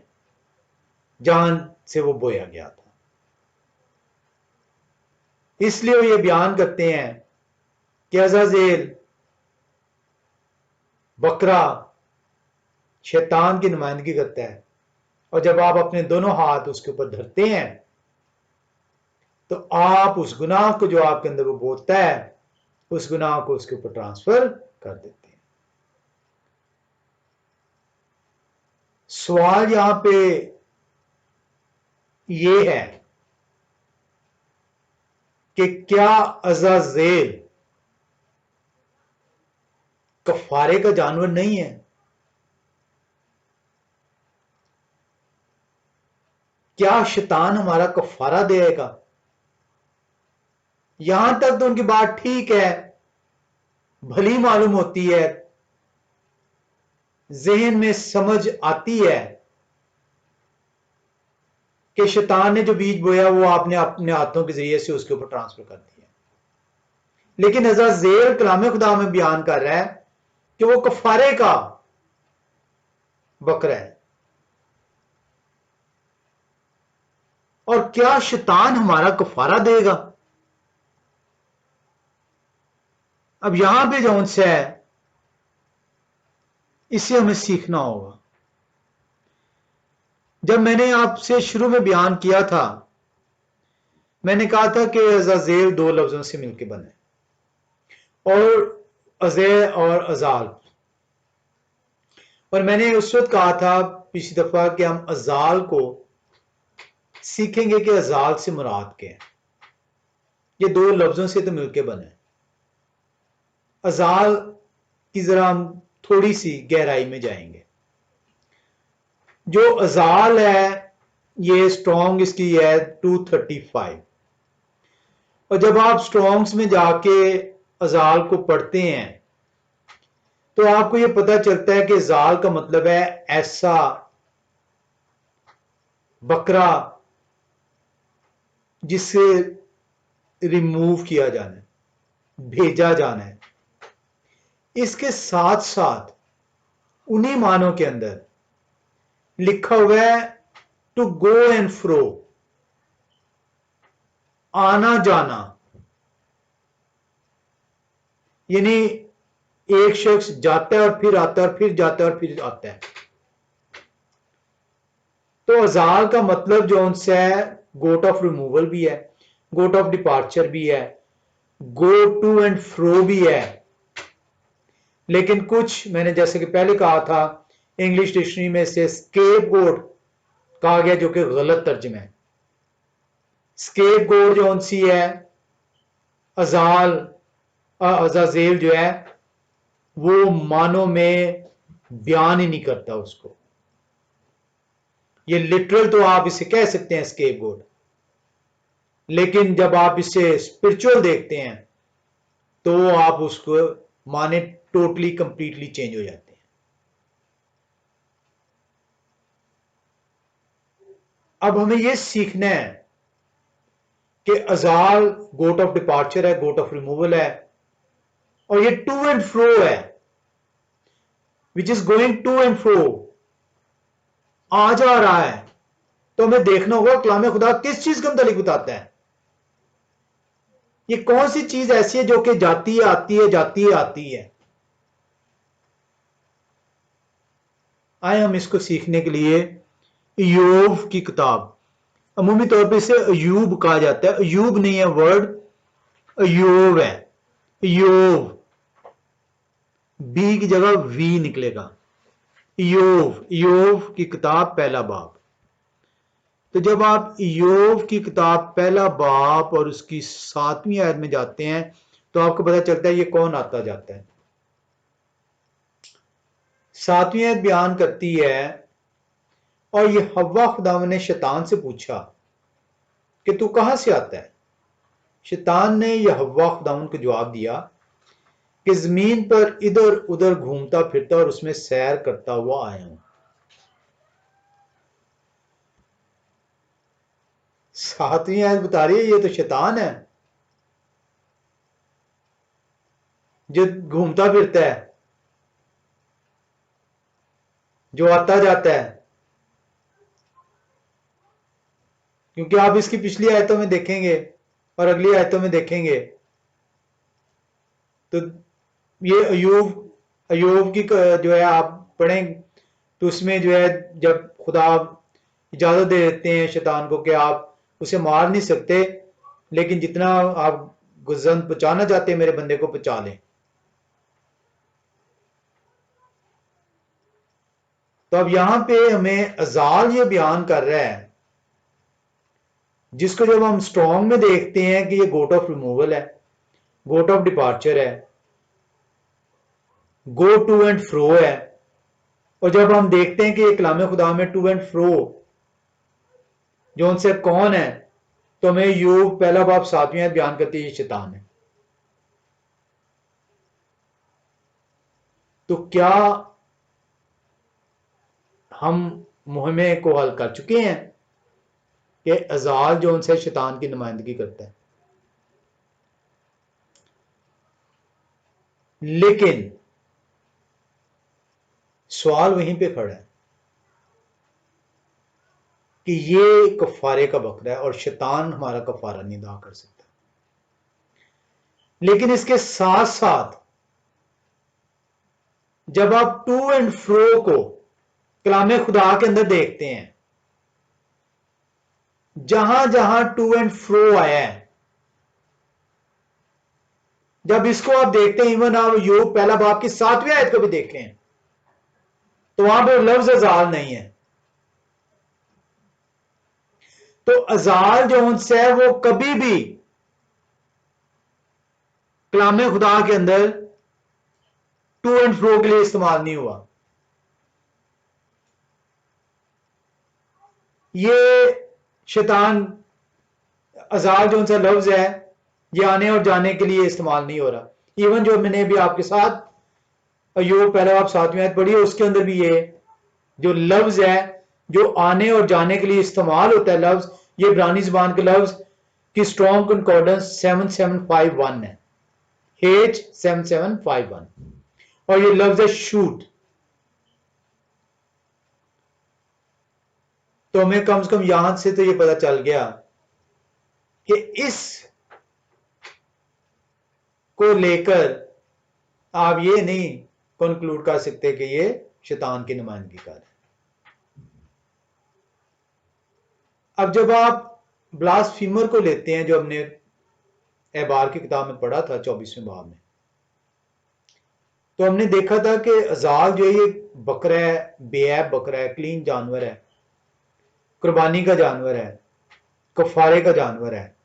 जहां से वो बोया गया था। इसलिए वो ये बयान करते हैं कि अज़ाज़ेल बकरा शैतान की नुमाइंदगी करता है, और जब आप अपने दोनों हाथ उसके ऊपर धरते हैं तो आप उस गुनाह को जो आपके अंदर वो बोता है उस गुनाह को उसके ऊपर ट्रांसफर कर देते हैं। सवाल यहां पे ये है कि क्या अज़ाज़ेल कफारे का जानवर नहीं है? क्या शैतान हमारा कफारा देगा? यहां तक तो उनकी बात ठीक है, भली मालूम होती है, जहन में समझ आती है कि शैतान ने जो बीज बोया वो आपने अपने हाथों के जरिए से उसके ऊपर ट्रांसफर कर दिया। लेकिन अज़ाज़ेल कलाम खुदा में बयान कर रहा है कि वो कफारे का बकरा है। और क्या शैतान हमारा कफारा देगा? अब यहां पे जो से है इसे हमें सीखना होगा। जब मैंने आपसे शुरू में बयान किया था, मैंने कहा था कि अज़ाज़ेल दो लफ्जों से मिलकर बने, और अज़े और अजाल, और मैंने उस वक्त कहा था पिछली दफा कि हम अजाल को सीखेंगे कि अजाल से मुराद क्या है। ये दो लफ्जों से तो मिलके बने। अजाल की जरा हम थोड़ी सी गहराई में जाएंगे। जो अजाल है ये स्ट्रॉन्ग इसकी है 235, और जब आप स्ट्रॉन्ग्स में जाके अजाल को पढ़ते हैं तो आपको ये पता चलता है कि जाल का मतलब है ऐसा बकरा जिससे रिमूव किया जाना है, भेजा जाना है। इसके साथ साथ उन्हीं मानों के अंदर लिखा हुआ है टू गो एंड फ्रो, आना जाना, यानी एक शख्स जाता है और फिर आता है और फिर जाता है और फिर आता है। तो अजाल का मतलब जो उनसे है गोट ऑफ रिमूवल भी है, गोट ऑफ डिपार्चर भी है, गो टू एंड फ्रो भी है। लेकिन कुछ मैंने जैसे कि पहले कहा था इंग्लिश डिक्शनरी में से स्केप गोट कहा गया, जो कि गलत तर्जुमा है। स्केप गोट जो उनसी है अज़ाज़ेल जो है वो मानो में बयान ही नहीं करता उसको। ये लिटरल तो आप इसे कह सकते हैं स्केप गोट, लेकिन जब आप इसे स्पिरिचुअल देखते हैं तो आप उसको माने टोटली कंप्लीटली चेंज हो जाते हैं। अब हमें यह सीखना है कि अजाल गोट ऑफ डिपार्चर है, गोट ऑफ रिमूवल है, और ये टू एंड फ्रो है, which is going to and fro, आ जा रहा है। तो हमें देखना होगा कलाम खुदा किस चीज के मुतालिक बताता है। ये कौन सी चीज ऐसी है जो कि जाती है आती है, जाती है आती है। आए हम इसको सीखने के लिए अय्यूब की किताब, अमूमी तौर पे इसे अय्यूब कहा जाता है, अय्यूब नहीं है वर्ड, अय्यूब है। अय्यूब बी की जगह वी निकलेगा। इयोव की किताब पहला बाब। तो जब आप इयोव की किताब पहला बाब और उसकी 7वीं आयत में जाते हैं तो आपको पता चलता है ये कौन आता जाता है। 7वीं आयत बयान करती है, और ये हव्वा खुदावन ने शैतान से पूछा कि तू कहां से आता है। शैतान ने यह हव्वा खुदावन को जवाब दिया कि जमीन पर इधर उधर घूमता फिरता और उसमें सैर करता हुआ आया हूं। 7वीं आयत बता रही है ये तो शैतान है जो घूमता फिरता है, जो आता जाता है। क्योंकि आप इसकी पिछली आयतों में देखेंगे और अगली आयतों में देखेंगे तो ये अयूब की जो है आप पढ़ें तो उसमें जो है जब खुदा इजाजत दे देते हैं शैतान को कि आप उसे मार नहीं सकते, लेकिन जितना आप गुजन पहुंचाना चाहते हैं मेरे बंदे को पहुंचा लें। तो अब यहां पे हमें अजाल ये बयान कर रहा है, जिसको जब हम स्ट्रॉन्ग में देखते हैं कि ये गोट ऑफ रिमूवल है, गोट ऑफ डिपार्चर है, गो टू एंड फ्रो है। और जब हम देखते हैं कि ये कलाम खुदा में टू एंड फ्रो जो उनसे कौन है, तो हमें यूब पहला बाब 7वीं आयत बयान करती है शैतान है। तो क्या हम मुहिमे को हल कर चुके हैं कि अजाल जो उनसे शैतान की नुमाइंदगी करता है। लेकिन सवाल वहीं पे खड़ा है कि ये कफारे का बकरा है और शैतान हमारा कफारा नहीं अदा कर सकता। लेकिन इसके साथ साथ जब आप टू एंड फ्रो को कलाम खुदा के अंदर देखते हैं, जहां जहां टू एंड फ्रो आया है, जब इसको आप देखते हैं, इवन आप योग पहला बाब की 7वीं आयत को भी देखें तो वहां पर लफ्ज अजाल नहीं है। तो अजाल जो उनसे है वो कभी भी कलाम खुदा के अंदर टू एंड फ्रो के लिए इस्तेमाल नहीं हुआ। ये शैतान अजाल जो उनसे लफ्ज है ये आने और जाने के लिए इस्तेमाल नहीं हो रहा। इवन जो मैंने भी आपके साथ अय्यूब पहले आप 7वीं आयत पढ़ी है उसके अंदर भी ये जो लफ्ज है जो आने और जाने के लिए इस्तेमाल होता है लफ्ज, ये इब्रानी जुबान के लफ्ज की स्ट्रॉन्ग कंकॉर्डेंस 7751 है, H7751, और ये लफ्ज है शूट। तो हमें कम से कम यहां से तो ये पता चल गया कि इस को लेकर आप ये नहीं कंक्लूड कर सकते कि ये शैतान की नुमाइंदगी कर है। अब जब आप ब्लास्फीमर को लेते हैं, जो हमने एबार की किताब में पढ़ा था 24वें बाब में, तो हमने देखा था कि अजाल जो है ये बकरा है, बेऐब बकरा है, क्लीन जानवर है, कुर्बानी का जानवर है, कफारे का जानवर है।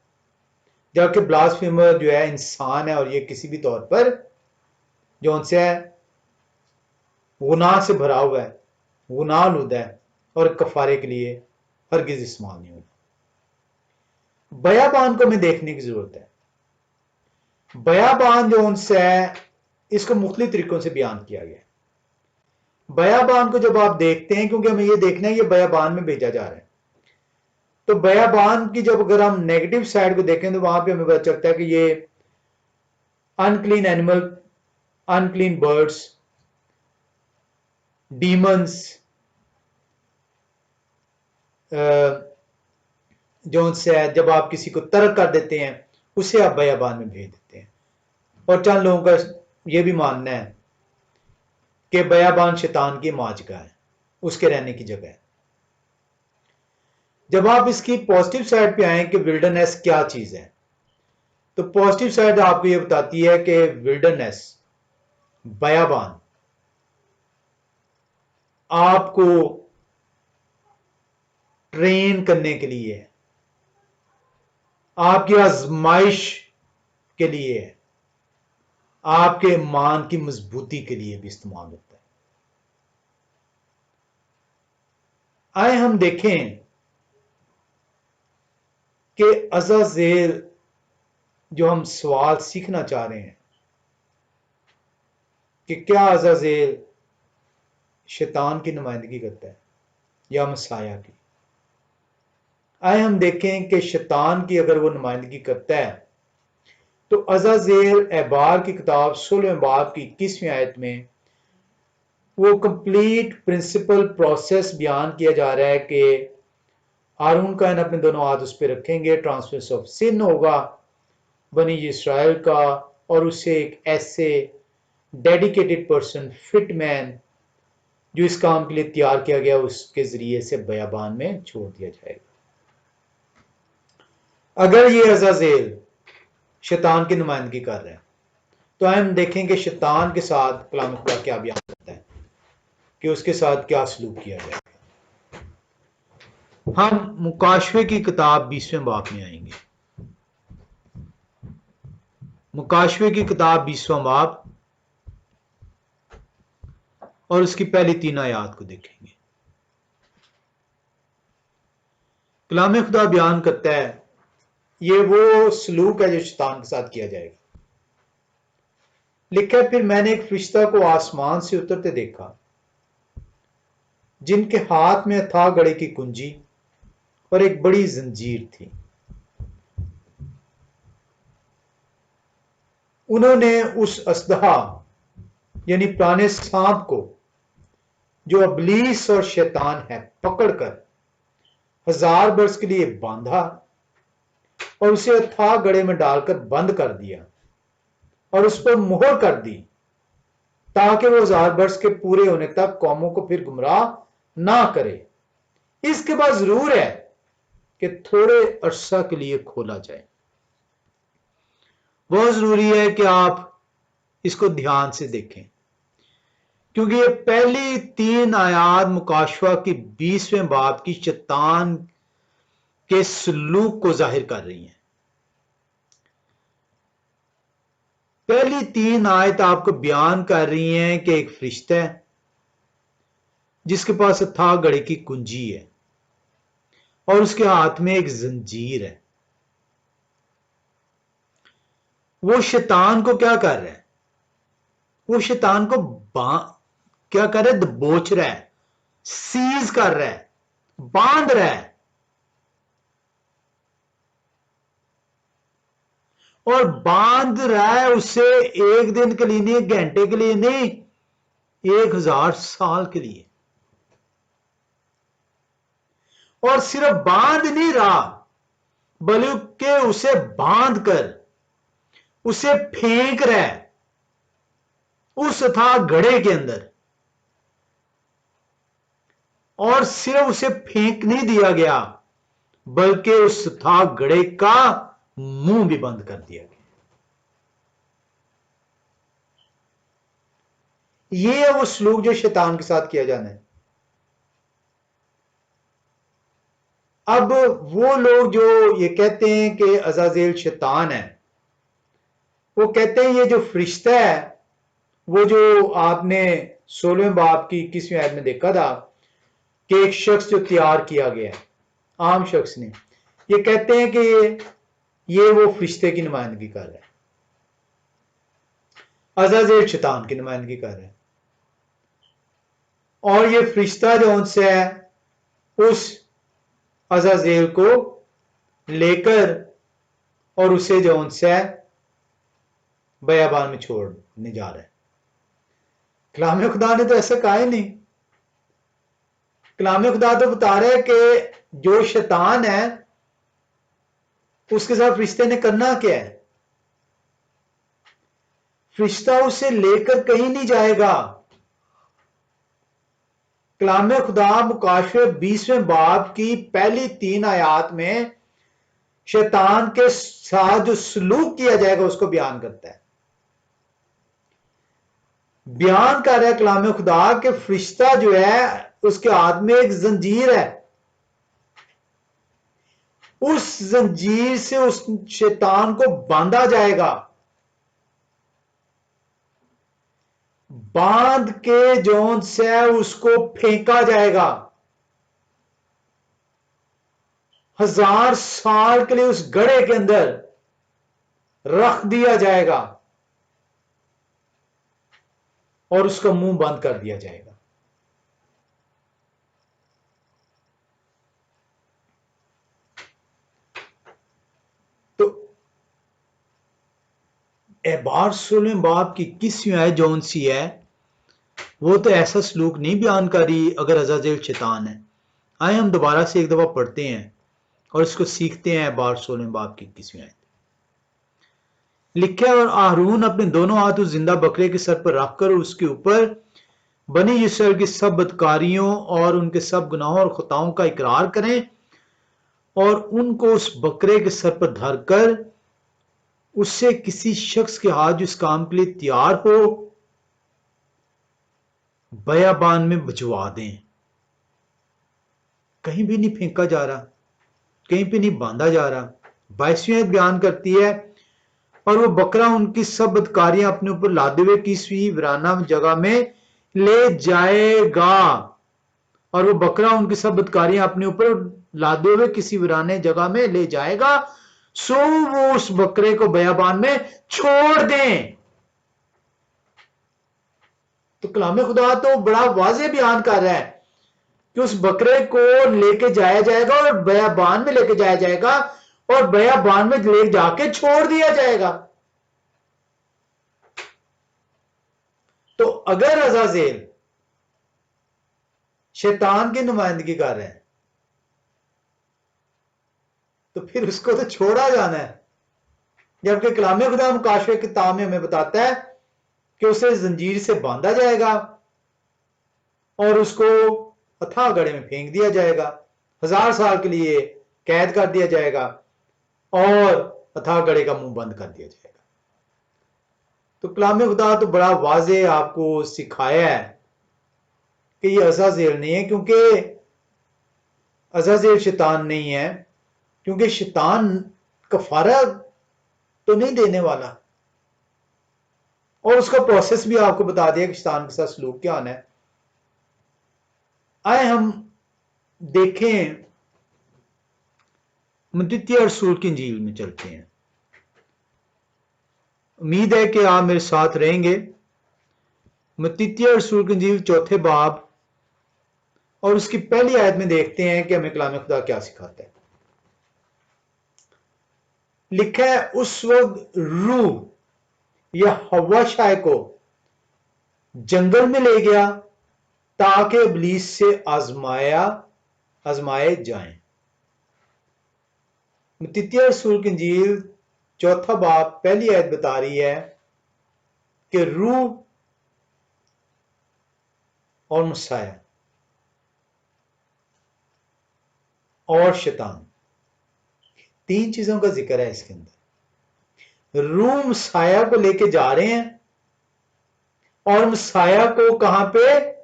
जबकि ब्लास्फेमर जो है इंसान है और ये किसी भी तौर पर जो उनसे गुनाह से भरा हुआ है, गुनाह लुदा है और कफारे के लिए हरगिज इस्तेमाल नहीं होता। बयाबान को हमें देखने की जरूरत है। बयाबान जो उनसे है इसको मुख्तलिफ तरीकों से बयान किया गया है। बयाबान को जब आप देखते हैं, क्योंकि हमें ये देखना है ये बयाबान में भेजा जा रहा है, तो बयाबान की जब अगर हम नेगेटिव साइड को देखें तो वहां पे हमें पता चलता है कि ये unclean animal, unclean birds, demons, जो उनसे जब आप किसी को तर्क कर देते हैं उसे आप बयाबान में भेज देते हैं। और चंद लोगों का यह भी मानना है कि बयाबान शैतान की माँ जगह है, उसके रहने की जगह है। जब आप इसकी पॉजिटिव साइड पे आए कि विल्डरनेस क्या चीज है, तो पॉजिटिव साइड आपको ये बताती है कि विल्डरनेस बयाबान आपको ट्रेन करने के लिए है, आपकी आजमाइश के लिए है, आपके ईमान की मजबूती के लिए भी इस्तेमाल होता है। आए हम देखें कि अज़ाज़ेल जो हम सवाल सीखना चाह रहे हैं कि क्या अज़ाज़ेल शैतान की नुमाइंदगी करता है या मसाया की। आए हम देखें कि शैतान की अगर वो नुमाइंदगी करता है तो अज़ाज़ेल एबार की किताब 16वें बाब की 21वीं आयत में वो कंप्लीट प्रिंसिपल प्रोसेस बयान किया जा रहा है कि हारून का अपने दोनों हाथ उस पर रखेंगे, ट्रांसफरेंस ऑफ सिन होगा बनी इस्राइल का, और उसे एक ऐसे डेडिकेटेड पर्सन, फिट मैन जो इस काम के लिए तैयार किया गया उसके जरिए से बयाबान में छोड़ दिया जाएगा। अगर ये अज़ाज़ेल शैतान की नुमाइंदगी कर रहे हैं तो हम देखेंगे शैतान के साथ कलाम खुदा क्या बयान करता है कि उसके साथ क्या सलूक किया जाएगा। हम मुकाशवे की किताब 20वें बाब में आएंगे। मुकाशवे की किताब 20वां बाब और उसकी पहली 3 आयात को देखेंगे। कलाम खुदा बयान करता है ये वो सलूक है जो शैतान के साथ किया जाएगा। लिखा है, फिर मैंने एक फरिश्ता को आसमान से उतरते देखा जिनके हाथ में अथाह गढ़े की कुंजी और एक बड़ी जंजीर थी। उन्होंने उस असदहा यानी पुराने सांप को जो अबलीस और शैतान है पकड़कर 1000 वर्ष के लिए बांधा और उसे अथाह गढ़े में डालकर बंद कर दिया और उस पर मुहर कर दी ताकि वो 1000 वर्ष के पूरे होने तक कौमों को फिर गुमराह ना करे। इसके बाद जरूर है कि थोड़े अरसा के लिए खोला जाए। बहुत जरूरी है कि आप इसको ध्यान से देखें क्योंकि ये पहली 3 आयात मुकाशवा की 20वें बाब की शैतान के सलूक को जाहिर कर रही हैं। पहली 3 आयत आपको बयान कर रही हैं कि एक फरिश्ता है जिसके पास अथाह गढ़े की कुंजी है और उसके हाथ में एक जंजीर है। वो शैतान को क्या कर रहा है? वो शैतान को क्या कर रहा है? दबोच रहा है, सीज कर रहा है, बांध रहा है और बांध रहा है उसे एक दिन के लिए नहीं, घंटे के लिए नहीं, 1000 साल के लिए। और सिर्फ बांध नहीं रहा बल्कि उसे बांध कर उसे फेंक रहा है उस अथाह गढ़े के अंदर। और सिर्फ उसे फेंक नहीं दिया गया बल्कि उस अथाह गढ़े का मुंह भी बंद कर दिया गया। ये है वो सलूक जो शैतान के साथ किया जाना है। अब वो लोग जो ये कहते हैं कि अज़ाज़ेल शैतान है, वो कहते हैं ये जो फरिश्ता है वो जो आपने 16वें बाब की 21वीं आयत में देखा था कि एक शख्स जो तैयार किया गया है, आम शख्स ने, ये कहते हैं कि ये वो फरिश्ते की नुमाइंदगी कर रहा है, अज़ाज़ेल शैतान की नुमाइंदगी कर रहा है। और ये फरिश्ता जो उनसे है उस अज़ाज़ेल को लेकर और उसे जो उनसे है बयाबान में छोड़ने जा रहा है। कलाम खुदा ने तो ऐसा कहा ही नहीं। कलाम खुदा तो बता रहा है कि जो शैतान है उसके साथ फरिश्ते ने करना क्या है? फरिश्ता उसे लेकर कहीं नहीं जाएगा। कलाम खुदा मुकाशवे 20वें बाब की पहली 3 आयात में शैतान के साथ जो सलूक किया जाएगा उसको बयान करता है। बयान कर रहा है कलाम खुदा के फरिश्ता जो है उसके हाथ में एक जंजीर है, उस जंजीर से उस शैतान को बांधा जाएगा, बांध के जोन से उसको फेंका जाएगा, 1000 साल के लिए उस गड़े के अंदर रख दिया जाएगा और उसका मुंह बंद कर दिया जाएगा। तो एबार 16 बाब की 21वीं आयत जौन सी है वो तो ऐसा सलूक नहीं बयान करी अगर अज़ाज़ेल शैतान है। आए हम दोबारा से एक दफा पढ़ते हैं और इसको सीखते हैं। एबार 16 बाब की 21वीं आयत लिखा है, और आहरून अपने दोनों हाथ उस जिंदा बकरे के सर पर रखकर उसके ऊपर बनी इसराइल की सब बदकारियों और उनके सब गुनाहों और खताओं का इकरार करें और उनको उस बकरे के सर पर धरकर उससे किसी शख्स के हाथ जो इस काम के लिए तैयार हो बयाबान में भिजवा दें। कहीं भी नहीं फेंका जा रहा, कहीं पे नहीं बांधा जा रहा। 22वीं आयत बयान करती है, और वो बकरा उनकी सब बदकारियां अपने ऊपर लादे हुए किसी वीराना जगह में ले जाएगा, और वो बकरा उनकी सब बदकारियां अपने ऊपर लादे हुए किसी वीराने जगह में ले जाएगा, सो वो उस बकरे को बयाबान में छोड़ दें। तो कलाम खुदा तो बड़ा वाज़े बयान कर रहा है कि उस बकरे को लेके जाया जाएगा और बयाबान में लेके जाया जाएगा और बयाबान में ले जाके छोड़ दिया जाएगा। तो अगर अज़ाज़ेल शैतान की नुमाइंदगी कर रहे हैं तो फिर उसको तो छोड़ा जाना है, जबकि कलाम खुदा मुकाशफे किताब में हमें बताता है कि उसे जंजीर से बांधा जाएगा और उसको अथाह गड़े में फेंक दिया जाएगा, 1000 साल के लिए कैद कर दिया जाएगा और अथाह गड़े का मुंह बंद कर दिया जाएगा। तो कलाम खुदा तो बड़ा वाज़े आपको सिखाया है कि ये अज़ाज़ेल नहीं है, क्योंकि अज़ाज़ेल शैतान नहीं है, क्योंकि शैतान कफारा तो नहीं देने वाला, और उसका प्रोसेस भी आपको बता दिया कि शैतान के साथ सलूक क्या होना है। आए हम देखें, मत्ती रसूल की इंजील में चलते हैं। उम्मीद है कि आप मेरे साथ रहेंगे। मत्ती रसूल की इंजील 4 बाब और उसकी पहली आयत में देखते हैं कि हमें कलाम खुदा क्या सिखाता है। लिखा है, उस वक्त रूह या हवा शाय को जंगल में ले गया ताकि इब्लीस से आजमाए जाएं। मत्ती रसूल की इंजील 4 बाब पहली आयत बता रही है कि रूह और मसाया और शैतान, 3 चीजों का जिक्र है इसके अंदर। रूह मसाया को लेके जा रहे हैं और मसाया को कहां पे,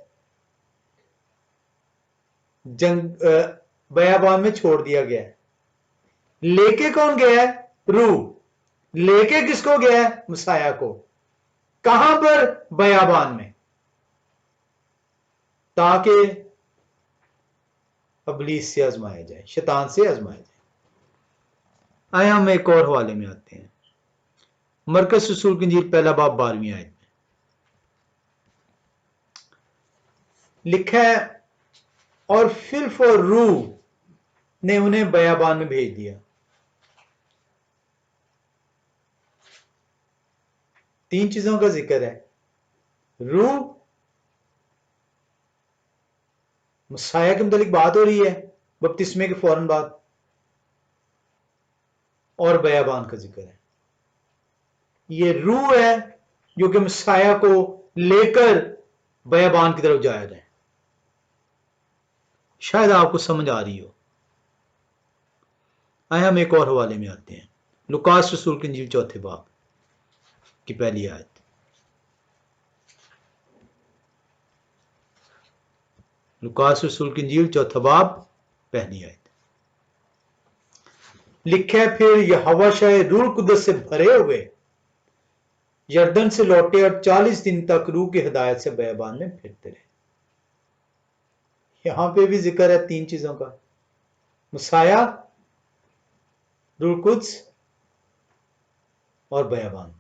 बयाबान में छोड़ दिया गया है। लेके कौन गया है? रूह। लेके किसको गया है? मसाया को। कहां पर? बयाबान में, ताकि इब्लीस से आजमाया जाए, शैतान से आजमाया जाए। आए हम एक और हवाले में आते हैं। मरकस रसूल की इंजील पहला बाब 12वीं आयत में लिखा है, और फिल्फ और रूह ने उन्हें बयाबान में भेज दिया। 3 चीजों का जिक्र है। रूह, मसाया के मुतालिक बात हो रही है बपतिस्मे के फौरन बाद, और बयाबान का जिक्र है। ये रूह है जो कि मसाया को लेकर बयाबान की तरफ जाया जाए। शायद आपको समझ आ रही हो। आए हम एक और हवाले में आते हैं। लुकास रसूल की इंजील 4 बाब की पहली आयत। लुकास रसूल की इंजील 4 बाब पहली आयत। लिखा है, फिर यहोवा शाह रूह कुदस से भरे हुए यरदन से लौटे और 40 दिन तक रूह की हिदायत से बयाबान में फिरते रहे। यहां पे भी जिक्र है 3 चीजों का, मुसाया, रूह कुद्स और बयाबान।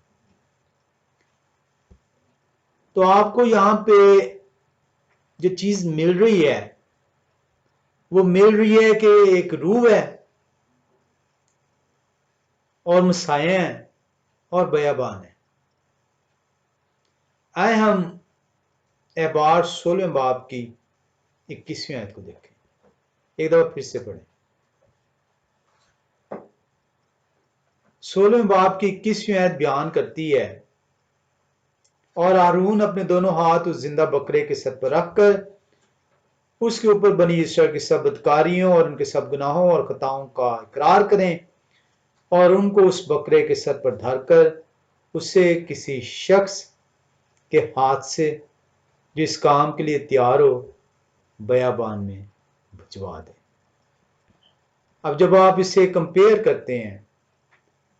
तो आपको यहां पे जो चीज मिल रही है वो मिल रही है कि एक रूह है और मुसाया है और बयाबान है। आए हम एबार 16 बाब की 21वीं आयत को देखें। एक दफा फिर से पढ़ें। 16 बाब की 21वीं आयत बयान करती है, और हारून अपने दोनों हाथ उस जिंदा बकरे के सर पर रखकर उसके ऊपर बनी इसराइल की सब बदकारियों और उनके सब गुनाहों और खताओं का इकरार करें, और उनको उस बकरे के सर पर धरकर उसे किसी शख्स के हाथ से जो इस काम के लिए तैयार हो बयाबान में भिजवा दें। अब जब आप इसे कंपेयर करते हैं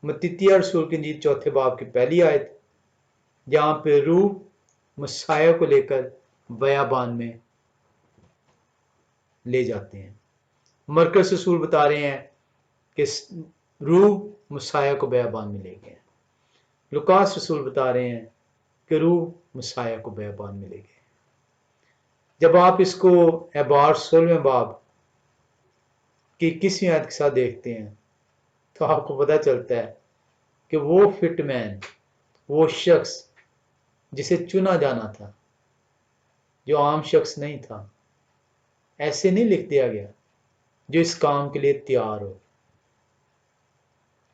मत्तित्याह रसूल की इंजील 4 बाब की पहली आयत, जहां पे रूह मसाया को लेकर बयाबान में ले जाते हैं, मरकस रसूल बता रहे हैं कि रूह मसाया को बयाबान में ले गए, लुकास रसूल बता रहे हैं कि रूह मसाया को बयाबान में ले गए। जब आप इसको एबार 16 बाब की 21वीं आयत के साथ देखते हैं तो आपको पता चलता है कि वो फिटमैन, वो शख्स जिसे चुना जाना था, जो आम शख्स नहीं था, ऐसे नहीं लिख दिया गया जो इस काम के लिए तैयार हो।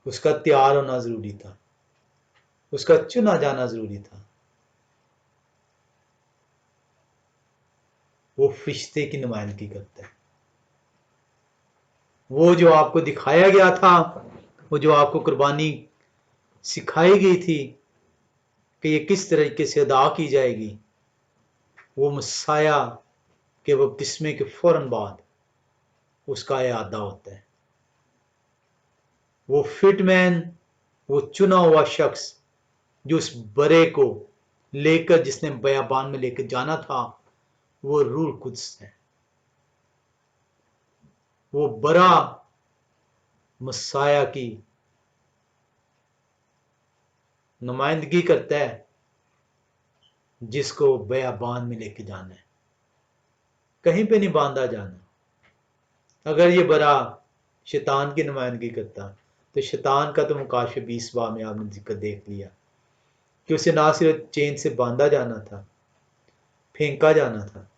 उसका तैयार होना जरूरी था, उसका चुना जाना जरूरी था। वो फरिश्ते की नुमाइंदगी करता है। वो जो आपको दिखाया गया था, वो जो आपको कुर्बानी सिखाई गई थी कि ये किस तरीके से अदा की जाएगी, वो मसाया के बपतिस्मे के फौरन बाद उसका इरादा होता है। वो फिटमैन, वो चुना हुआ शख्स जो उस बरे को लेकर, जिसने बयाबान में लेकर जाना था, वो रूह कुद्स है। वो बरा मसाया की नुमाइंदगी करता है जिसको बयाबान में लेके जाना है, कहीं पे नहीं बांधा जाना। अगर ये बरा शैतान की नुमाइंदगी करता तो शैतान का तो मुकाशे 20 बाब में आपने जिक्र देख लिया कि उसे ना सिर्फ चेन से बांधा जाना था, फेंका जाना था,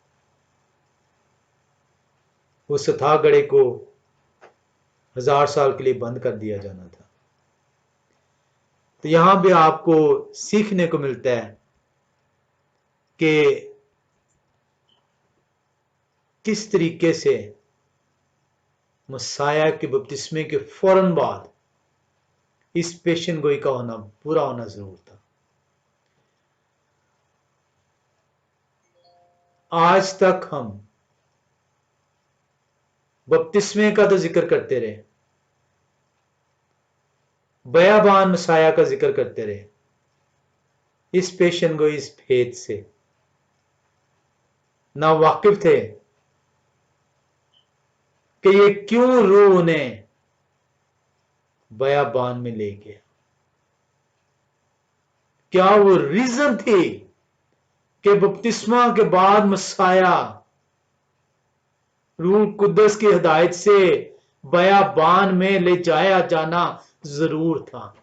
उस हथागड़े को 1000 साल के लिए बंद कर दिया जाना था। तो यहां भी आपको सीखने को मिलता है कि किस तरीके से मसाया के बपतिस्मे के फौरन बाद इस पेशन गोई का होना, पूरा होना जरूर था। आज तक हम बपतिस्मे का तो जिक्र करते रहे, बयाबान मसाया का जिक्र करते रहे, इस पेशन गोई, इस भेद से ना वाकिफ थे कि ये क्यों रूह उन्हें बयाबान में ले गया। क्या वो रीजन थी कि बपतिस्मा के बाद मसाया रूह कुद्दस की हिदायत से बयाबान में ले जाया जाना जरूर था।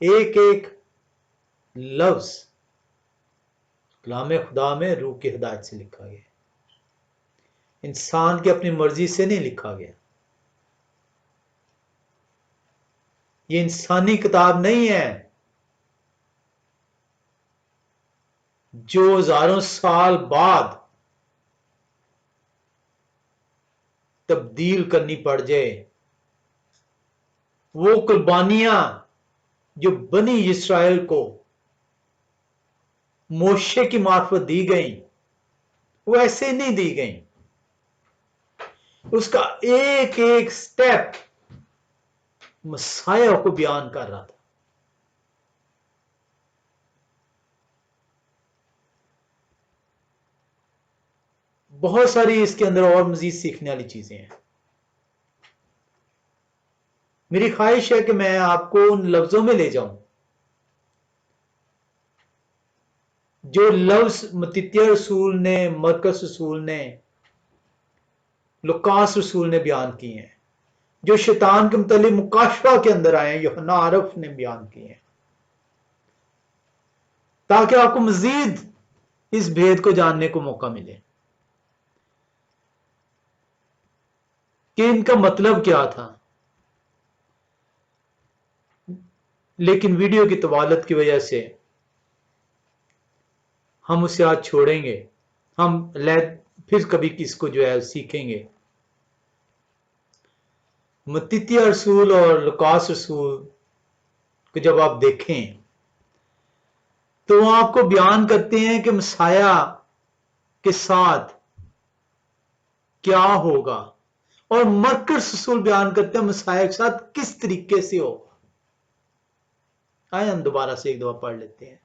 एक एक लफ्ज कलाम खुदा में रूह की हिदायत से लिखा गया, इंसान की अपनी मर्जी से नहीं लिखा गया। ये इंसानी किताब नहीं है जो हजारों साल बाद तब्दील करनी पड़ जाए। वो कुर्बानियां जो बनी इस्राएल को मोशे की मार्फत दी गई, वो ऐसे नहीं दी गई। उसका एक एक स्टेप मसाया को बयान कर रहा था। बहुत सारी इसके अंदर और मजीद सीखने वाली चीजें हैं। मेरी ख्वाहिश है कि मैं आपको उन लफ्जों में ले जाऊं जो लफ्ज मत्तित्याह रसूल ने, मरकस रसूल ने, लुकास रसूल ने बयान किए हैं, जो शैतान के मुतल्लिक मुकाशफा के अंदर आए हैं, यूहन्ना आरफ ने बयान किए हैं, ताकि आपको मजीद इस भेद को जानने को मौका मिले कि इनका मतलब क्या था। लेकिन वीडियो की तवालत की वजह से हम उसे आज छोड़ेंगे। हम फिर कभी किसको जो है सीखेंगे। मत्तित्याह रसूल और लुकास रसूल को जब आप देखें तो वो आपको बयान करते हैं कि मसाया के साथ क्या होगा, और मरकस रसूल बयान करते हैं मसाया के साथ किस तरीके से होगा। आए हम दोबारा से एक दफा पढ़ लेते हैं।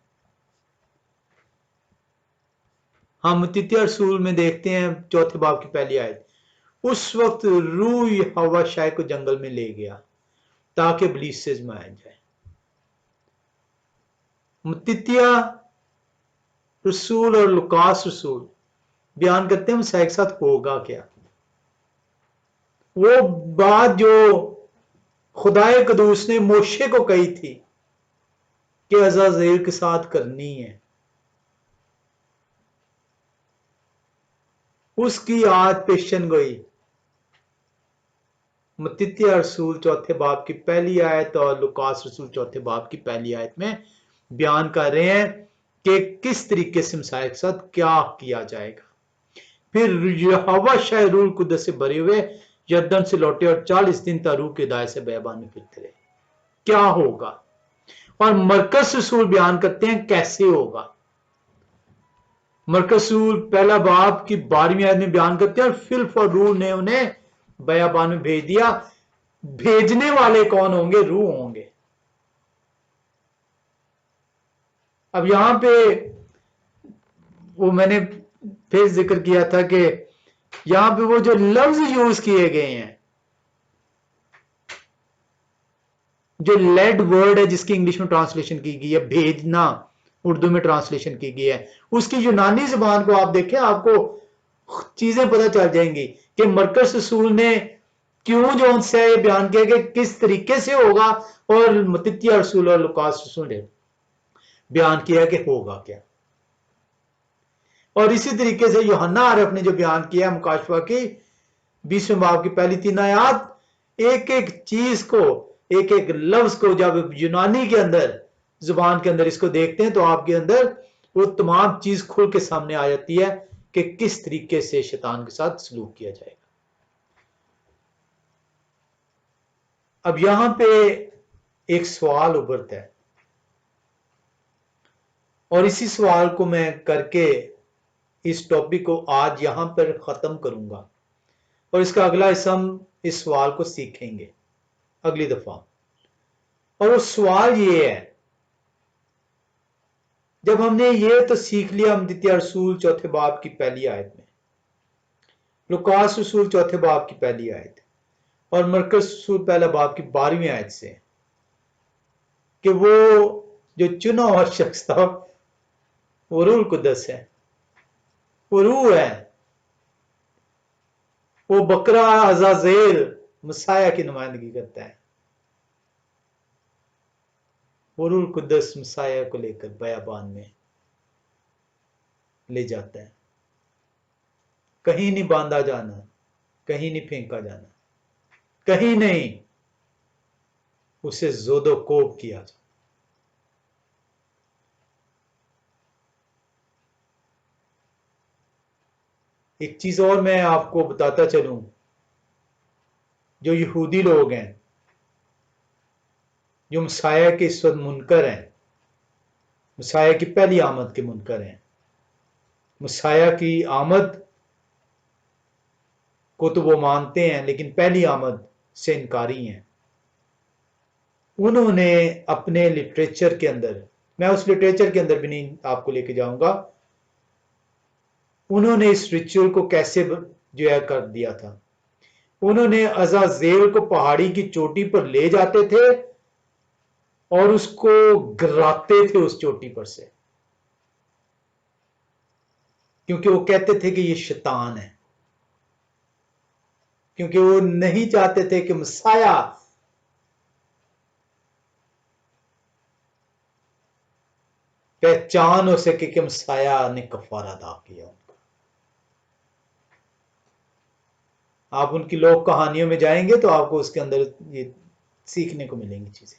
हम मत्तित्याह रसूल में देखते हैं चौथे बाब की पहली आयत, उस वक्त रूह हवा शाय को जंगल में ले गया ताकि इब्लीस से आजमाया जाए। मत्तित्याह रसूल और लुकास रसूल बयान करते हैं मसीह के साथ होगा क्या। वो बात जो खुदाए कदूस ने मोशे को कही थी कि अज़ाज़ेल के साथ करनी है, उसकी आज पेशन गोई मत्तित्याह रसूल चौथे बाब की पहली आयत और लुकास रसूल चौथे बाब की पहली आयत में बयान कर रहे हैं कि किस तरीके से मसीह के साथ क्या किया जाएगा। फिर यहोवा शाह रूह कुद्दस से भरे हुए यरदन से लौटे और 40 दिन तक रूह के दाए से बेबान में फिरते रहे। क्या होगा, और मरकस रसूल बयान करते हैं कैसे होगा। मरकस रसूल पहला बाब की 12वीं आयत में बयान करते हैं, और फिल्फ और रूह ने उन्हें बयाबान में भेज दिया। भेजने वाले कौन होंगे? रूह होंगे। अब यहां पे वो मैंने फिर जिक्र किया था कि यहां पे वो जो लफ्ज यूज किए गए हैं, जो लेड वर्ड है जिसकी इंग्लिश में ट्रांसलेशन की गई है, भेजना उर्दू में ट्रांसलेशन की गई है, उसकी यूनानी जुबान को आप देखें, आपको चीजें पता चल जाएंगी कि मरकस रसूल ने क्यों जो उनसे ये बयान किया कि किस तरीके से होगा, और मत्तित्याह रसूल और लुकास रसूल ने बयान किया कि होगा क्या। और इसी तरीके से यूहन्ना आरफ ने जो बयान किया मुकाशफा की 20वें बाब की पहली 3 आयत, एक एक चीज को, एक एक लफ्ज को जब यूनानी के अंदर, जुबान के अंदर इसको देखते हैं तो आपके अंदर वो तमाम चीज खुल के सामने आ जाती है कि किस तरीके से शैतान के साथ सलूक किया जाएगा। अब यहां पे एक सवाल उभरता है, और इसी सवाल को मैं करके इस टॉपिक को आज यहां पर खत्म करूंगा, और इसका अगला हिस्सा हम इस सवाल को सीखेंगे अगली दफा। और वो सवाल ये है, जब हमने ये तो सीख लिया मत्तित्याह रसूल चौथे बाब की पहली आयत में, लुकास रसूल चौथे बाब की पहली आयत, और मरकस रसूल पहला बाब की 12वीं आयत से, कि वो जो चुना हुआ शख्स था वो रूह कुद्दस है, वो रूह है, वो बकरा अज़ाज़ेल मसाया की नुमाइंदगी करता है। वो रूह कुद्दस मसाया को लेकर बयाबान में ले जाता है। कहीं नहीं बांधा जाना, कहीं नहीं फेंका जाना, कहीं नहीं उसे जोदो कोब किया जाए। एक चीज और मैं आपको बताता चलूं, जो यहूदी लोग हैं, जो मसाया के इस वक्त मुनकर हैं, मसाया की पहली आमद के मुनकर हैं। मसाया की आमद को तो वो मानते हैं, लेकिन पहली आमद से इनकारी हैं। उन्होंने अपने लिटरेचर के अंदर, मैं उस लिटरेचर के अंदर भी नहीं आपको लेके जाऊंगा, उन्होंने इस रिचुअल को कैसे जो है कर दिया था। उन्होंने अज़ाज़ेल को पहाड़ी की चोटी पर ले जाते थे और उसको गिराते थे उस चोटी पर से, क्योंकि वो कहते थे कि ये शैतान है, क्योंकि वो नहीं चाहते थे कि मसाया पहचान हो सके कि मसाया ने कफारा अदा किया उनका। आप उनकी लोक कहानियों में जाएंगे तो आपको उसके अंदर ये सीखने को मिलेंगी चीजें।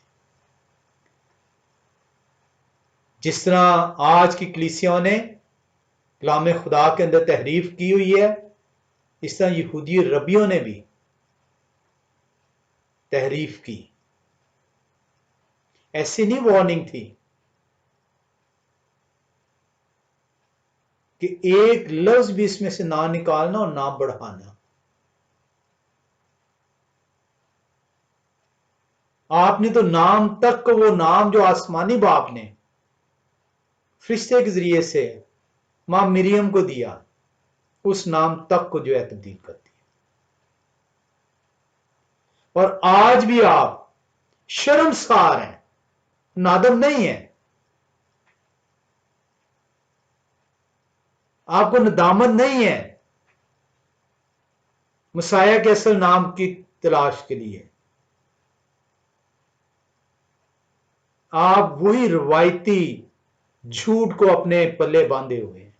जिस तरह आज की कलीसियाओं ने कलाम खुदा के अंदर तहरीफ की हुई है, इस तरह यहूदी रबियों ने भी तहरीफ की। ऐसी नहीं वार्निंग थी कि एक लफ्ज भी इसमें से ना निकालना और ना बढ़ाना। आपने तो नाम तक को, वो नाम जो आसमानी बाप ने फरिश्ते के जरिए से मां मिरियम को दिया, उस नाम तक को जो है तब्दील कर दिया। और आज भी आप शर्मसार हैं, नादम नहीं है, आपको नदामत नहीं है मसाया के असल नाम की तलाश के लिए। आप वही रवायती झूठ को अपने पल्ले बांधे हुए हैं।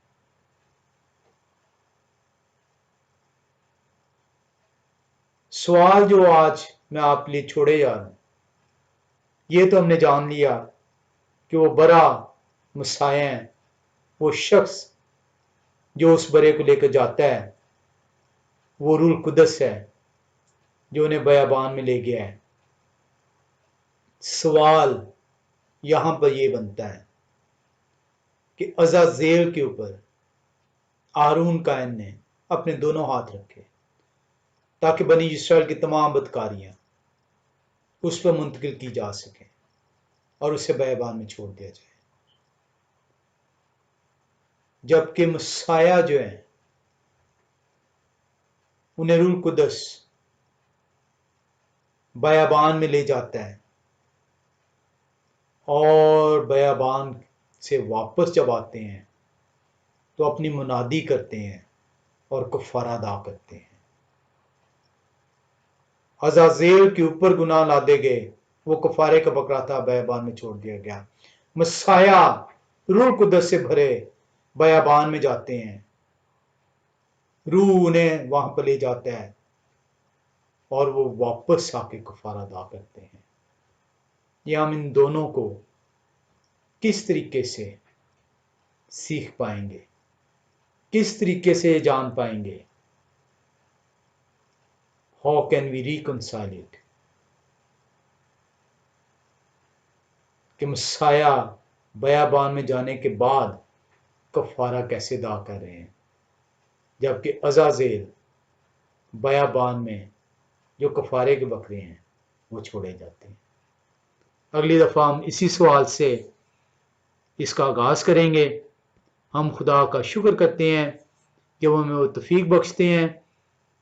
सवाल जो आज मैं आपके लिए छोड़े जा रहा हूं, ये तो हमने जान लिया कि वो बड़ा मसाया है, वो शख्स जो उस बरे को लेकर जाता है वो रूल कुदस है जो उन्हें बयाबान में ले गया है। सवाल यहां पर यह बनता है कि अज़ाज़ेल के ऊपर आरून कायन ने अपने दोनों हाथ रखे ताकि बनी इस्राएल की तमाम बदकारियां उस पर मुंतकिल की जा सके और उसे बयाबान में छोड़ दिया जाए, जबकि मसाया जो है उन्हें रूल कुदस बयाबान में ले जाता है और बयाबान से वापस जब आते हैं तो अपनी मुनादी करते हैं और कफारा अदा करते हैं। अज़ाज़ेल के ऊपर गुनाह लादे गए, वो कफारे का बकरा था, बयाबान में छोड़ दिया गया। मसाया रूह कुदस से भरे बयाबान में जाते हैं, रूह उन्हें वहां पर ले जाता है और वो वापस आके कफारा अदा करते हैं। ये हम इन दोनों को किस तरीके से सीख पाएंगे, किस तरीके से जान पाएंगे? How can we reconcile it? कि मसाया बयाबान में जाने के बाद कफारा कैसे अदा कर रहे हैं, जबकि अज़ाज़ेल बयाबान में जो कफारे के बकरे हैं वो छोड़े जाते हैं। अगली दफा हम इसी सवाल से इसका आगाज करेंगे। हम खुदा का शुक्र करते हैं कि वो हमें वो तौफीक बख्शते हैं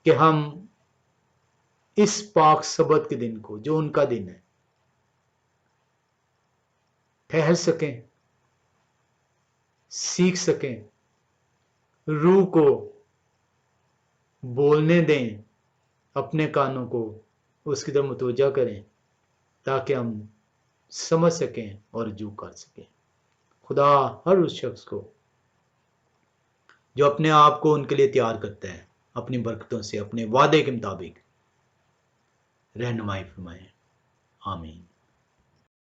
कि हम इस पाक सबत के दिन को, जो उनका दिन है, ठहर सकें, सीख सकें, रूह को बोलने दें, अपने कानों को उसकी तरफ मुतवज्जा करें ताकि हम समझ सकें और रुजू कर सकें। खुदा हर उस शख्स को जो अपने आप को उनके लिए तैयार करता है अपनी बरकतों से, अपने वादे के मुताबिक रहनुमाई फरमाए। आमीन।